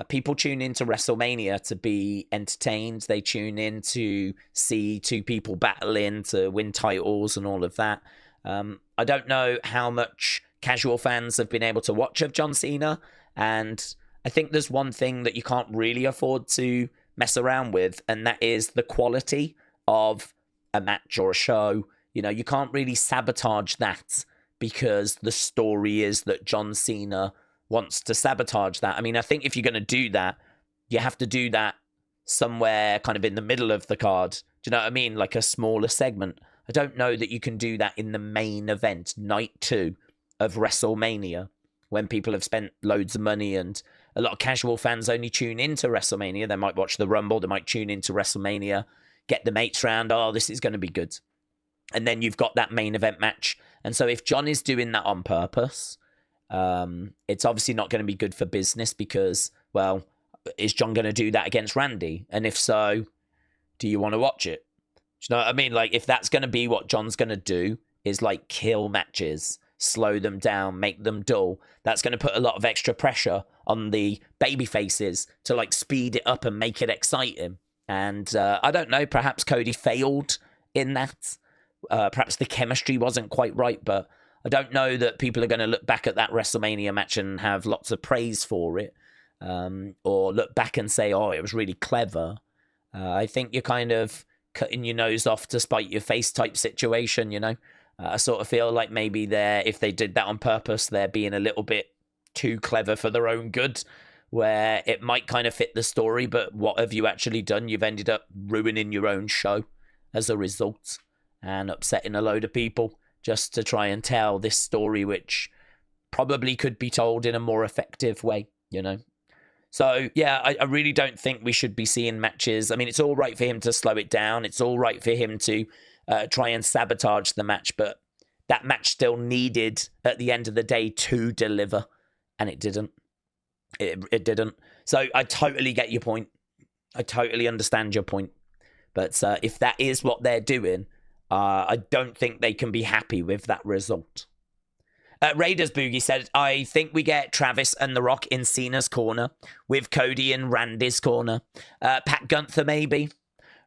people tune into WrestleMania to be entertained. They tune in to see two people battling to win titles and all of that. I don't know how much casual fans have been able to watch of John Cena. And I think there's one thing that you can't really afford to mess around with, and that is the quality of a match or a show. You know, you can't really sabotage that because the story is that John Cena wants to sabotage that. I mean, I think if you're going to do that, you have to do that somewhere kind of in the middle of the card. Do you know what I mean? Like a smaller segment. I don't know that you can do that in the main event, night 2 of WrestleMania, when people have spent loads of money and a lot of casual fans only tune into WrestleMania. They might watch the Rumble, they might tune into WrestleMania, get the mates round, oh, this is going to be good. And then you've got that main event match. And so if John is doing that on purpose, it's obviously not going to be good for business because, well, is John going to do that against Randy? And if so, do you want to watch it? Do you know what I mean? Like, if that's going to be what John's going to do, is like kill matches, slow them down, make them dull, that's going to put a lot of extra pressure on the baby faces to like speed it up and make it exciting. And I don't know, perhaps Cody failed in that. Perhaps the chemistry wasn't quite right, but I don't know that people are going to look back at that WrestleMania match and have lots of praise for it, or look back and say, oh, it was really clever. I think you're kind of cutting your nose off to spite your face type situation, you know? I sort of feel like maybe if they did that on purpose, they're being a little bit too clever for their own good, where it might kind of fit the story, but what have you actually done? You've ended up ruining your own show as a result and upsetting a load of people just to try and tell this story, which probably could be told in a more effective way, you know? So, yeah, I really don't think we should be seeing matches. I mean, it's all right for him to slow it down. It's all right for him to try and sabotage the match, but that match still needed, at the end of the day, to deliver, and it didn't. It didn't. So I totally get your point. I totally understand your point. But if that is what they're doing, I don't think they can be happy with that result. Raiders Boogie said, I think we get Travis and The Rock in Cena's corner, with Cody in Randy's corner. Pat Gunther, maybe.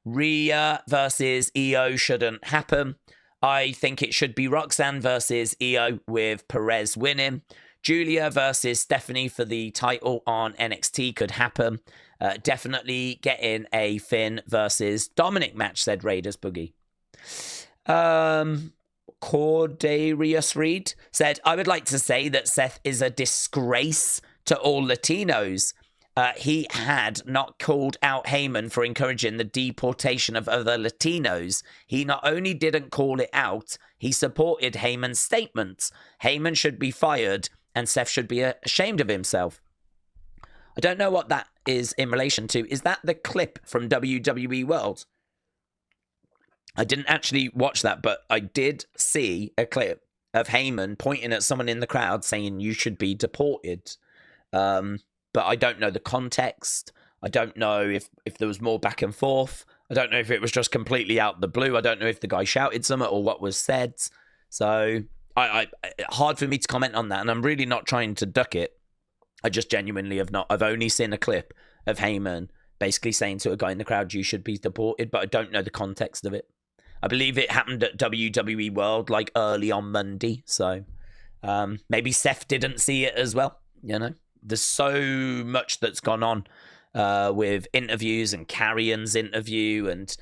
Rhea versus Iyo shouldn't happen. I think it should be Roxanne versus Iyo, with Perez winning. Julia versus Stephanie for the title on NXT could happen. Definitely getting a Finn versus Dominik match, said Raiders Boogie. Cordarius Reed said, I would like to say that Seth is a disgrace to all Latinos. He had not called out Heyman for encouraging the deportation of other Latinos. He not only didn't call it out, he supported Heyman's statements. Heyman should be fired and Seth should be ashamed of himself. I don't know what that is in relation to. Is that the clip from WWE World? I didn't actually watch that, but I did see a clip of Heyman pointing at someone in the crowd saying you should be deported. But I don't know the context. I don't know if there was more back and forth. I don't know if it was just completely out the blue. I don't know if the guy shouted something or what was said. So I hard for me to comment on that, and I'm really not trying to duck it. I just genuinely have not. I've only seen a clip of Heyman basically saying to a guy in the crowd, you should be deported, but I don't know the context of it. I believe it happened at WWE World, like early on Monday. So maybe Seth didn't see it as well. You know, there's so much that's gone on with interviews and Carrion's interview and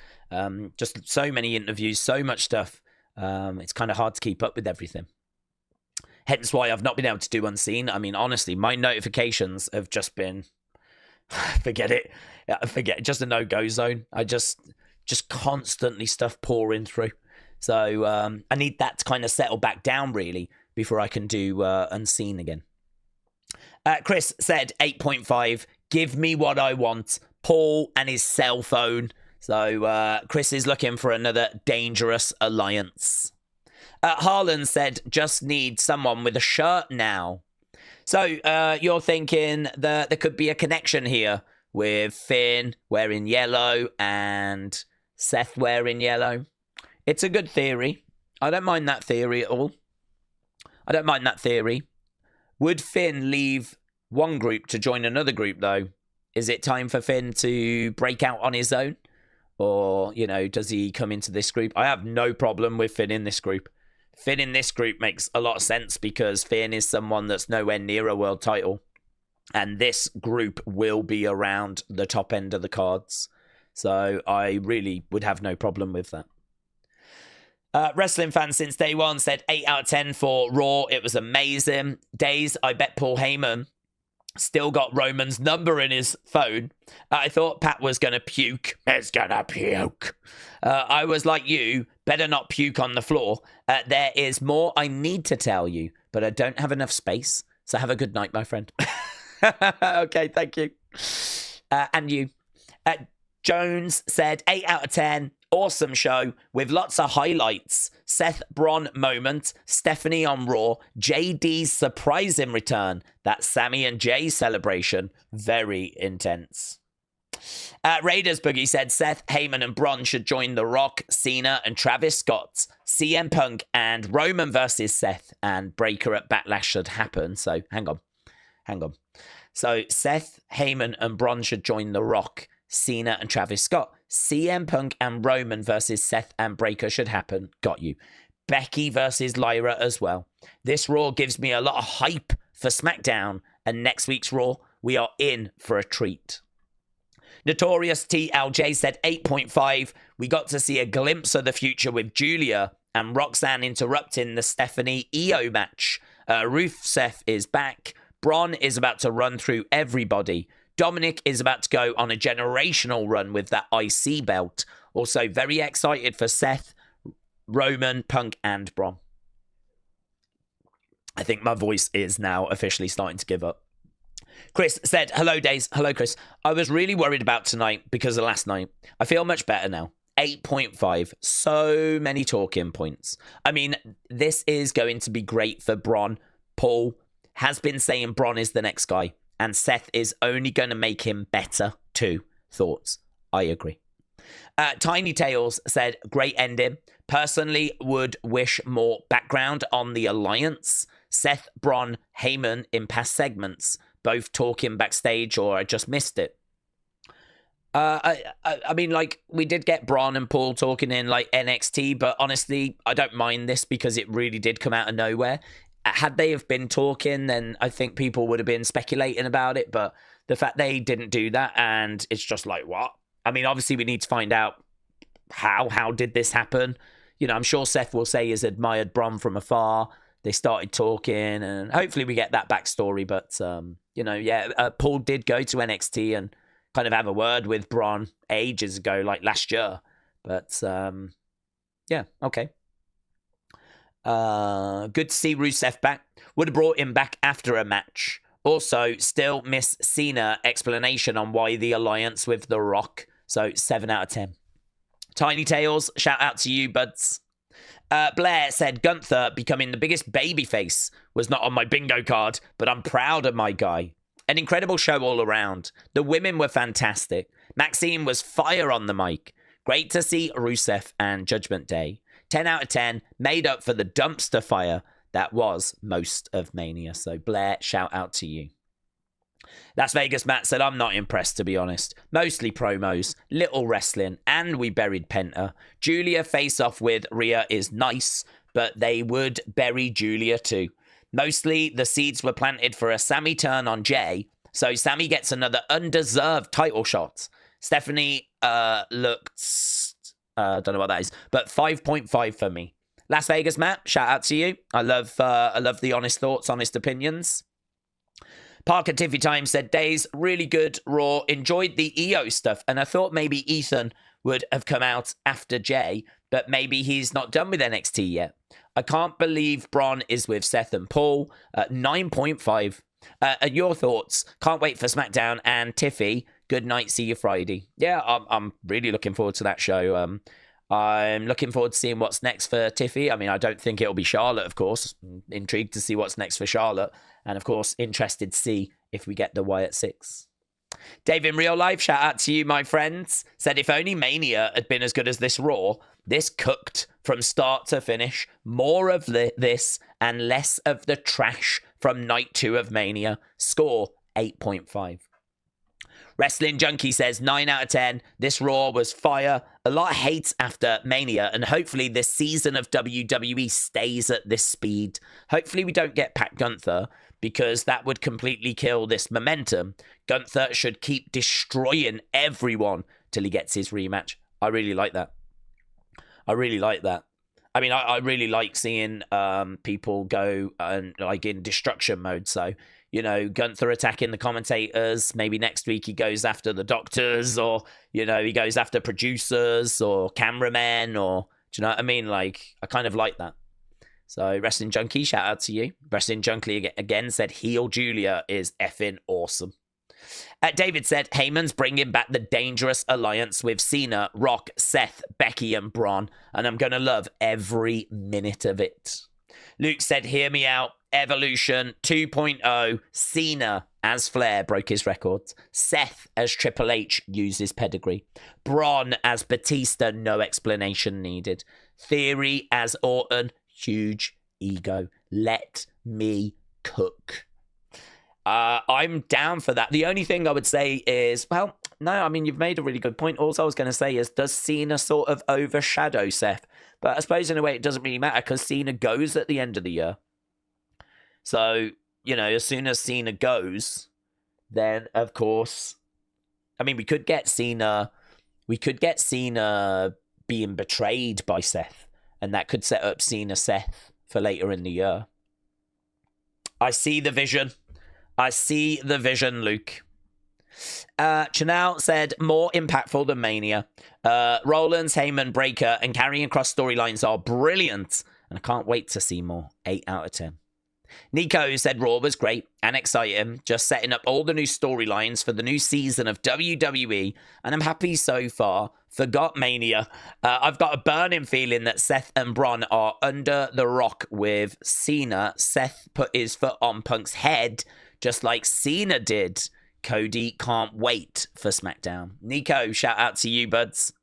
just so many interviews, so much stuff. It's kind of hard to keep up with everything. Hence why I've not been able to do Unseen. I mean, honestly, my notifications have just been, forget it, just a no-go zone. I just constantly stuff pouring through. So I need that to kind of settle back down, really, before I can do Unseen again. Chris said 8.5, give me what I want. Paul and his cell phone. So Chris is looking for another dangerous alliance. Harlan said, just need someone with a shirt now. So you're thinking that there could be a connection here with Finn wearing yellow and Seth wearing yellow. It's a good theory. I don't mind that theory at all. I don't mind that theory. Would Finn leave one group to join another group, though? Is it time for Finn to break out on his own? Or, you know, does he come into this group? I have no problem with Finn in this group. Finn in this group makes a lot of sense because Finn is someone that's nowhere near a world title. And this group will be around the top end of the cards. So I really would have no problem with that. Wrestling fans since day one said 8 out of 10 for Raw. It was amazing. Daze, I bet Paul Heyman still got Roman's number in his phone. I thought Pat was going to puke. It's going to puke. I was like you, better not puke on the floor. There is more I need to tell you, but I don't have enough space. So have a good night, my friend. Okay, thank you. And you. Jones said 8 out of 10. Awesome show with lots of highlights. Seth Bron moment, Stephanie on Raw, JD's surprising return, that Sammy and Jay celebration, very intense. Raiders Boogie said Seth, Heyman and Bron should join The Rock, Cena and Travis Scott. CM Punk and Roman versus Seth and Breakker at Backlash should happen. So hang on. So Seth, Heyman and Bron should join The Rock, Cena and Travis Scott. CM Punk and Roman versus Seth and Breakker should happen. Got you. Becky versus Lyra as well. This Raw gives me a lot of hype for SmackDown. And next week's Raw, we are in for a treat. Notorious TLJ said 8.5. We got to see a glimpse of the future with Julia and Roxanne interrupting the Stephanie Iyo match. Rusev is back. Bron is about to run through everybody. Dominik is about to go on a generational run with that IC belt. Also very excited for Seth, Roman, Punk, and Bron. I think my voice is now officially starting to give up. Chris said, hello, Daze. Hello, Chris. I was really worried about tonight because of last night. I feel much better now. 8.5. So many talking points. I mean, this is going to be great for Bron. Paul has been saying Bron is the next guy. And Seth is only going to make him better too. Thoughts? I agree. Tiny Tails said, great ending. Personally, would wish more background on the alliance. Seth, Bron, Heyman in past segments, both talking backstage, or I just missed it. I mean, like, we did get Bron and Paul talking in, like, NXT, but honestly, I don't mind this because it really did come out of nowhere. Had they have been talking, then I think people would have been speculating about it. But the fact they didn't do that, and it's just like, what? I mean, obviously we need to find out how did this happen? You know, I'm sure Seth will say he's admired Bron from afar. They started talking, and hopefully we get that backstory. But, you know, yeah, Paul did go to NXT and kind of have a word with Bron ages ago, like last year. But, yeah, okay. Good to see Rusev back. Would have brought him back after a match. Also, still miss Cena explanation on why the alliance with The Rock. So 7 out of 10. Tiny Tails, shout out to you, buds. Blair said Gunther becoming the biggest babyface was not on my bingo card, but I'm proud of my guy. An incredible show all around. The women were fantastic. Maxine was fire on the mic. Great to see Rusev and Judgment Day. 10 out of 10, made up for the dumpster fire that was most of Mania. So Blair, shout out to you. Las Vegas Matt said, I'm not impressed, to be honest. Mostly promos, little wrestling, and we buried Penta. Julia face-off with Rhea is nice, but they would bury Julia too. Mostly the seeds were planted for a Sammy turn on Jay, so Sammy gets another undeserved title shot. Stephanie looked... don't know what that is, but 5.5 for me. Las Vegas Matt, shout out to you. I love the honest thoughts, honest opinions. Parker Tiffy Time said, Days, really good Raw. Enjoyed the Iyo stuff, and I thought maybe Ethan would have come out after Jay, but maybe he's not done with NXT yet. I can't believe Bron is with Seth and Paul. 9.5. Your thoughts? Can't wait for SmackDown. And Tiffy, good night. See you Friday. Yeah, I'm really looking forward to that show. I'm looking forward to seeing what's next for Tiffy. I mean, I don't think it'll be Charlotte, of course. Intrigued to see what's next for Charlotte. And, of course, interested to see if we get the Wyatt 6. Dave in real life, shout out to you, my friends. Said, if only Mania had been as good as this Raw, this cooked from start to finish. More of this and less of the trash from night 2 of Mania. Score 8.5. Wrestling Junkie says 9 out of 10. This Raw was fire. A lot of hate after Mania, and hopefully this season of WWE stays at this speed. Hopefully we don't get Pat Gunther, because that would completely kill this momentum. Gunther should keep destroying everyone till he gets his rematch. I really like that. I really like that. I mean, I really like seeing people go like in destruction mode. So, you know, Gunther attacking the commentators. Maybe next week he goes after the doctors, or, you know, he goes after producers or cameramen, or, do you know what I mean? Like, I kind of like that. So, Wrestling Junkie, shout out to you. Wrestling Junkie again said, heel Julia is effing awesome. David said, Heyman's bringing back the dangerous alliance with Cena, Rock, Seth, Becky, and Bron, and I'm going to love every minute of it. Luke said, hear me out. Evolution 2.0, Cena as Flair broke his records. Seth as Triple H uses pedigree. Bron as Batista, no explanation needed. Theory as Orton, huge ego. Let me cook. I'm down for that. The only thing I would say is, well, no, I mean, you've made a really good point. Also, I was going to say is, does Cena sort of overshadow Seth? But I suppose in a way it doesn't really matter, because Cena goes at the end of the year. So, you know, as soon as Cena goes, then, of course, I mean, we could get Cena being betrayed by Seth, and that could set up Cena-Seth for later in the year. I see the vision. Luke. Chanel said, more impactful than Mania. Rollins, Heyman, Breakker, and Karrion Kross storylines are brilliant, and I can't wait to see more. 8 out of 10. Nico said Raw was great and exciting, just setting up all the new storylines for the new season of WWE, and I'm happy so far. Forgot Mania. I've got a burning feeling that Seth and Bron are under the rock with Cena. Seth put his foot on Punk's head, just like Cena did. Cody can't wait for SmackDown. Nico, shout out to you, buds.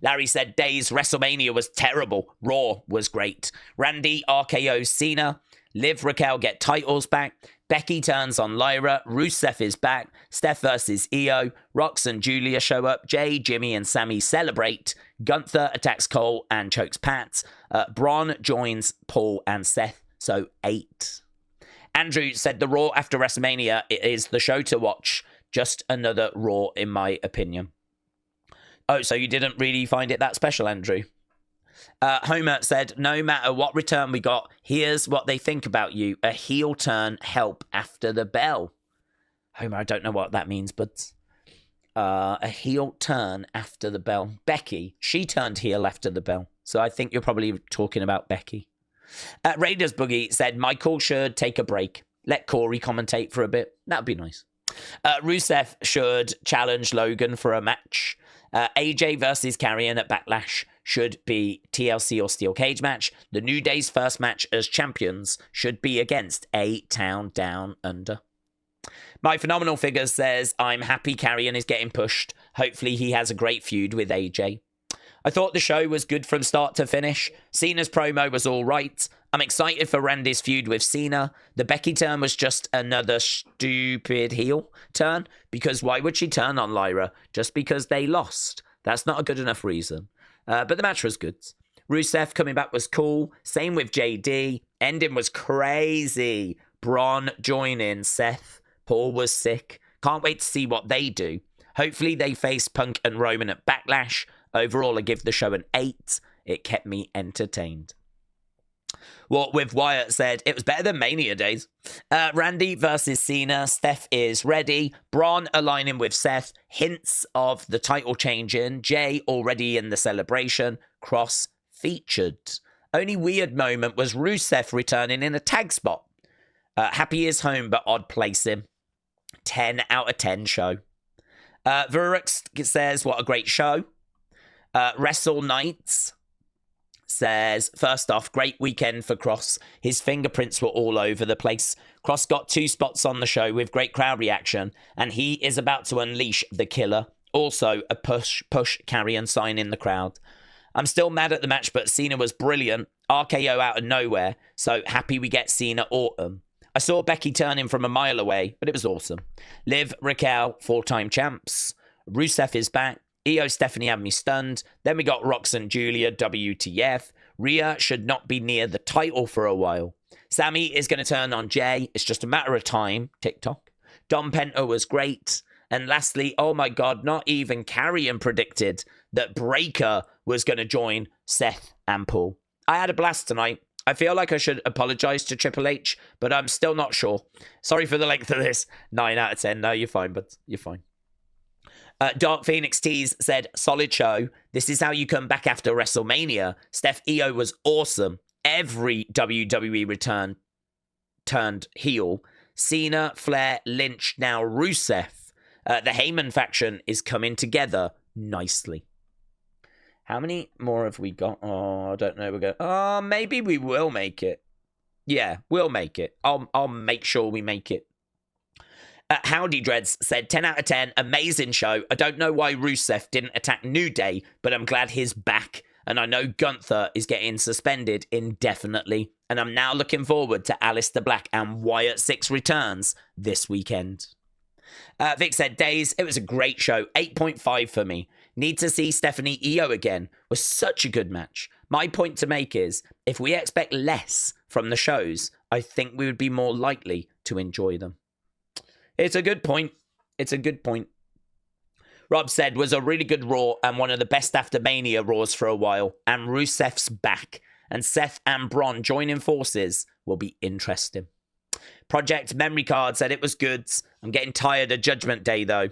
Larry said Daze WrestleMania was terrible. Raw was great. Randy RKO Cena. Liv Raquel get titles back. Becky turns on Lyra. Rusev is back. Steph versus Iyo. Rox and Julia show up. Jay, Jimmy, and Sammy celebrate. Gunther attacks Cole and chokes Pat. Bron joins Paul and Seth. So 8. Andrew said the Raw after WrestleMania is the show to watch. Just another Raw, in my opinion. Oh, so you didn't really find it that special, Andrew? Homer said, no matter what return we got, here's what they think about you. A heel turn help after the bell. Homer, I don't know what that means, but a heel turn after the bell. Becky, she turned heel after the bell. So I think you're probably talking about Becky. Raiders Boogie said, Michael should take a break. Let Corey commentate for a bit. That'd be nice. Rusev should challenge Logan for a match. AJ versus Karrion at Backlash should be TLC or Steel Cage match. The New Day's first match as champions should be against A-Town Down Under. My Phenomenal Figures says, I'm happy Karrion is getting pushed. Hopefully he has a great feud with AJ. I thought the show was good from start to finish. Cena's promo was all right. I'm excited for Randy's feud with Cena. The Becky turn was just another stupid heel turn, because why would she turn on Lyra? Just because they lost. That's not a good enough reason. But the match was good. Rusev coming back was cool. Same with JD. Ending was crazy. Bron joining Seth. Paul was sick. Can't wait to see what they do. Hopefully they face Punk and Roman at Backlash. Overall, I give the show an 8. It kept me entertained. Walk with Wyatt said, it was better than Mania days. Randy versus Cena. Steph is ready. Bron aligning with Seth. Hints of the title changing. Jay already in the celebration. Cross featured. Only weird moment was Rusev returning in a tag spot. Happy is home, but odd placing. 10 out of 10 show. Verux says, what a great show. Wrestle Nights says, first off, great weekend for Cross. His fingerprints were all over the place. Cross got 2 spots on the show with great crowd reaction, and he is about to unleash the killer. Also, a push Karrion sign in the crowd. I'm still mad at the match, but Cena was brilliant. RKO out of nowhere, so happy we get Cena Orton. I saw Becky turning from a mile away, but it was awesome. Liv, Raquel, 4-time champs. Rusev is back. Iyo Stephanie had me stunned. Then we got Rox and Julia, WTF. Rhea should not be near the title for a while. Sammy is going to turn on Jay. It's just a matter of time. TikTok. Dom Penta was great. And lastly, oh my God, not even Carrion predicted that Breakker was going to join Seth and Paul. I had a blast tonight. I feel like I should apologize to Triple H, but I'm still not sure. Sorry for the length of this. 9 out of 10. No, you're fine, but you're fine. Dark Phoenix Tees said, solid show. This is how you come back after WrestleMania. Steph Iyo was awesome. Every WWE return turned heel. Cena, Flair, Lynch, now Rusev. The Heyman faction is coming together nicely. How many more have we got? Oh, I don't know. We'll go. Oh, maybe we will make it. Yeah, we'll make it. I'll make sure we make it. Howdy Dreads said 10 out of 10. Amazing show. I don't know why Rusev didn't attack New Day, but I'm glad he's back. And I know Gunther is getting suspended indefinitely. And I'm now looking forward to Aleister Black and Wyatt Six returns this weekend. Vic said, Daze, it was a great show. 8.5 for me. Need to see Stephanie Iyo again. Was such a good match. My point to make is, if we expect less from the shows, I think we would be more likely to enjoy them. It's a good point. It's a good point. Rob said, was a really good Raw and one of the best after Mania Raws for a while. And Rusev's back. And Seth and Bron joining forces will be interesting. Project Memory Card said it was good. I'm getting tired of Judgment Day, though.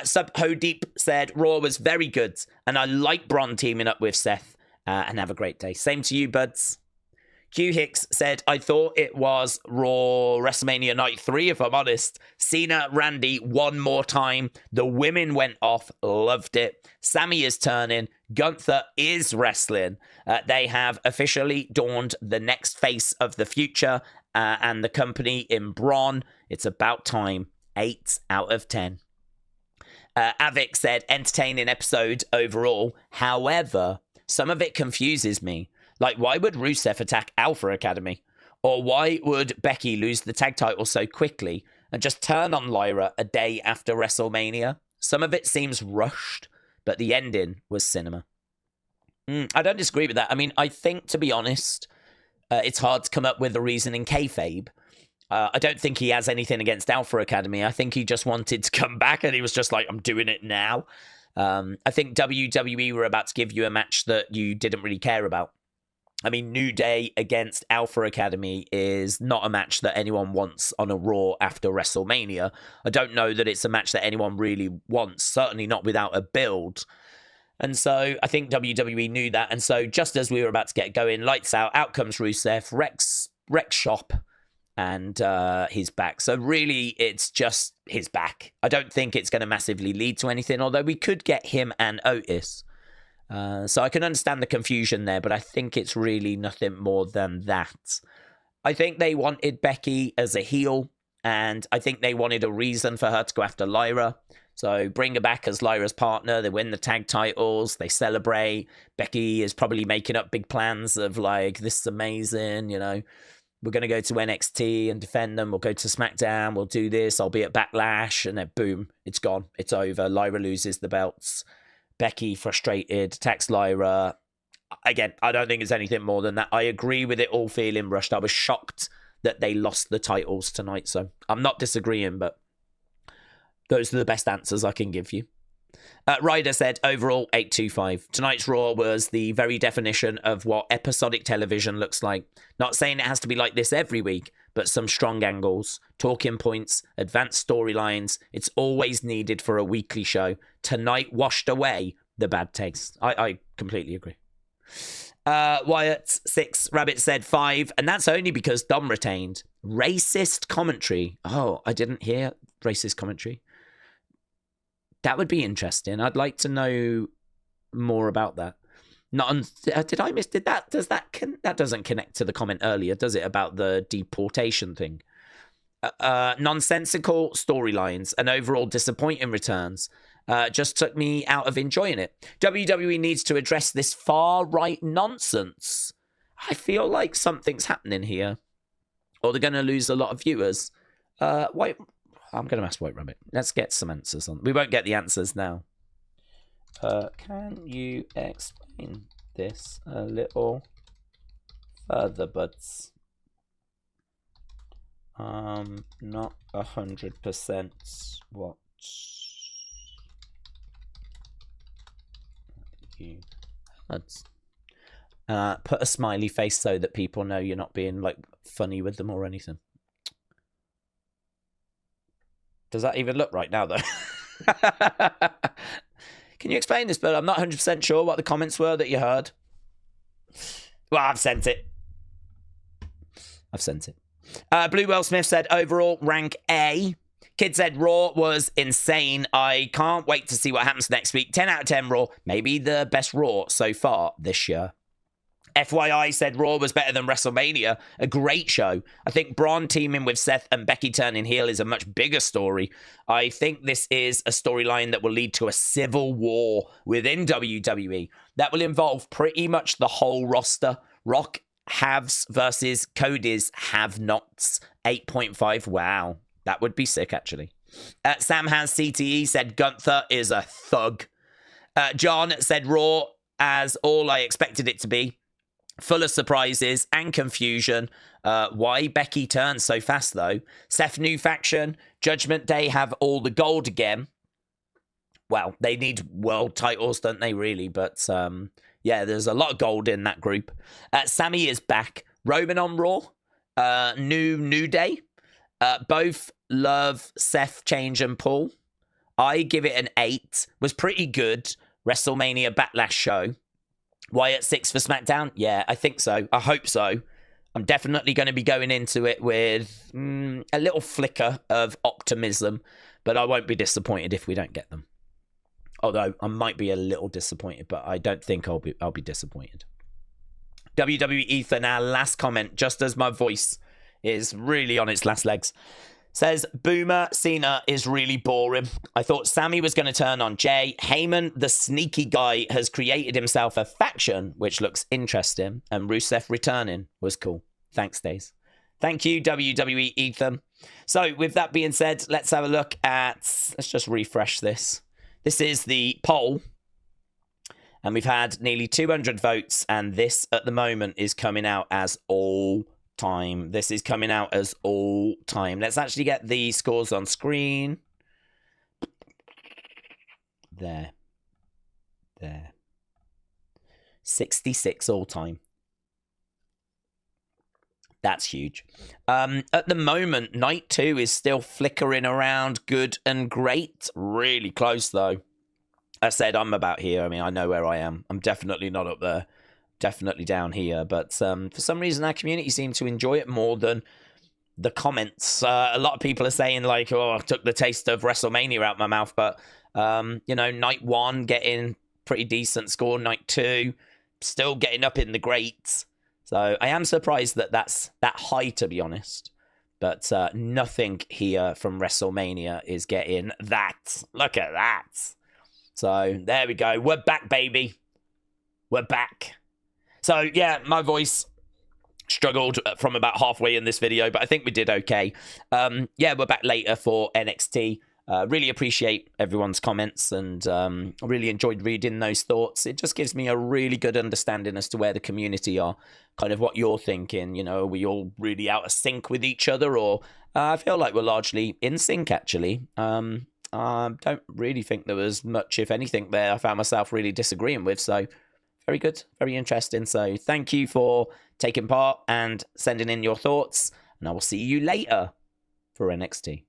Sub Ho Deep said Raw was very good. And I like Bron teaming up with Seth. And have a great day. Same to you, buds. Q Hicks said, I thought it was Raw WrestleMania Night 3, if I'm honest. Cena, Randy, one more time. The women went off. Loved it. Sammy is turning. Gunther is wrestling. They have officially dawned the next face of the future and the company in Bron. It's about time. 8 out of 10. Avik said, entertaining episode overall. However, some of it confuses me. Like, why would Rusev attack Alpha Academy? Or why would Becky lose the tag title so quickly and just turn on Lyra a day after WrestleMania? Some of it seems rushed, but the ending was cinema. I don't disagree with that. I mean, I think, to be honest, it's hard to come up with a reason in kayfabe. I don't think he has anything against Alpha Academy. I think he just wanted to come back and he was just like, I'm doing it now. I think WWE were about to give you a match that you didn't really care about. I mean, New Day against Alpha Academy is not a match that anyone wants on a Raw after WrestleMania. I don't know that it's a match that anyone really wants, certainly not without a build. And so I think WWE knew that. And so just as we were about to get going, lights out comes Rusev, Rex shop, and he's back. So really, it's just his back. I don't think it's going to massively lead to anything, although we could get him and Otis. So I can understand the confusion there, but I think it's really nothing more than that. I think they wanted Becky as a heel, and I think they wanted a reason for her to go after Lyra. So bring her back as Lyra's partner. They win the tag titles. They celebrate. Becky is probably making up big plans of like, this is amazing, you know. We're going to go to NXT and defend them. We'll go to SmackDown. We'll do this. I'll be at Backlash. And then boom, it's gone. It's over. Lyra loses the belts. Becky, frustrated, attacks Lyra. Again, I don't think it's anything more than that. I agree with it all feeling rushed. I was shocked that they lost the titles tonight. So I'm not disagreeing, but those are the best answers I can give you. Ryder said, overall, 825. Tonight's Raw was the very definition of what episodic television looks like. Not saying it has to be like this every week, but some strong angles, talking points, advanced storylines. It's always needed for a weekly show. Tonight washed away the bad taste. I completely agree. Wyatt 6 Rabbit said 5, and that's only because Dom retained. Racist commentary. Oh, I didn't hear racist commentary. That would be interesting. I'd like to know more about that. Did I miss? Did that? Does that? That doesn't connect to the comment earlier, does it? About the deportation thing. Nonsensical storylines and overall disappointing returns just took me out of enjoying it. WWE needs to address this far right nonsense. I feel like something's happening here. or they're going to lose a lot of viewers. Wait, I'm going to ask White Rabbit. Let's get some answers on. We won't get the answers now. Can you explain this a little further, buds? Not 100% what you had. Put a smiley face so that people know you're not being like funny with them or anything. Does that even look right now though? Can you explain this? But I'm not 100% sure what the comments were that you heard. Well, I've sent it. Blue Well Smith said, overall, rank A. Kid said, Raw was insane. I can't wait to see what happens next week. 10 out of 10 Raw. Maybe the best Raw so far this year. FYI said Raw was better than WrestleMania. A great show. I think Braun teaming with Seth and Becky turning heel is a much bigger story. I think this is a storyline that will lead to a civil war within WWE that will involve pretty much the whole roster. Rock haves versus Cody's have-nots. 8.5. Wow. That would be sick, actually. Sam Has CTE said Gunther is a thug. John said Raw as all I expected it to be. Full of surprises and confusion. Why Becky turned so fast, though? Seth new faction. Judgment Day have all the gold again. Well, they need world titles, don't they, really? But, yeah, there's a lot of gold in that group. Sammy is back. Roman on Raw. New Day. Both love Seth, Change, and Paul. I give it an 8. Was pretty good. WrestleMania Backlash show. Wyatt 6 for SmackDown? Yeah, I think so. I hope so. I'm definitely going to be going into it with a little flicker of optimism, but I won't be disappointed if we don't get them. Although I might be a little disappointed, but I don't think I'll be disappointed. WWE Ethan, our last comment, just as my voice is really on its last legs, says, Boomer Cena is really boring. I thought Sammy was going to turn on Jay. Heyman, the sneaky guy, has created himself a faction, which looks interesting. And Rusev returning was cool. Thanks, Daze. Thank you, WWE Ethan. So, with that being said, let's have a look at... Let's just refresh this. This is the poll. And we've had nearly 200 votes. And this, at the moment, is coming out as all time. This is coming out as all time. Let's actually get the scores on screen. There. 66 all time. That's huge. At the moment, night 2 is still flickering around good and great. Really close, though. I said I'm about here. I mean, I know where I am. I'm definitely not up there. Definitely down here, but for some reason our community seemed to enjoy it more than the comments. A lot of people are saying like, oh, I took the taste of WrestleMania out my mouth, but you know, night 1 getting pretty decent score, night 2 still getting up in the greats. So I am surprised that that's that high, to be honest, but nothing here from WrestleMania is getting that. Look at that. So there we go. We're back, baby. We're back. So, yeah, my voice struggled from about halfway in this video, but I think we did okay. Yeah, we're back later for NXT. Really appreciate everyone's comments, and I really enjoyed reading those thoughts. It just gives me a really good understanding as to where the community are, kind of what you're thinking. You know, are we all really out of sync with each other, or I feel like we're largely in sync, actually. I don't really think there was much, if anything, there I found myself really disagreeing with, so... Very good, very interesting. So thank you for taking part and sending in your thoughts. And I will see you later for NXT.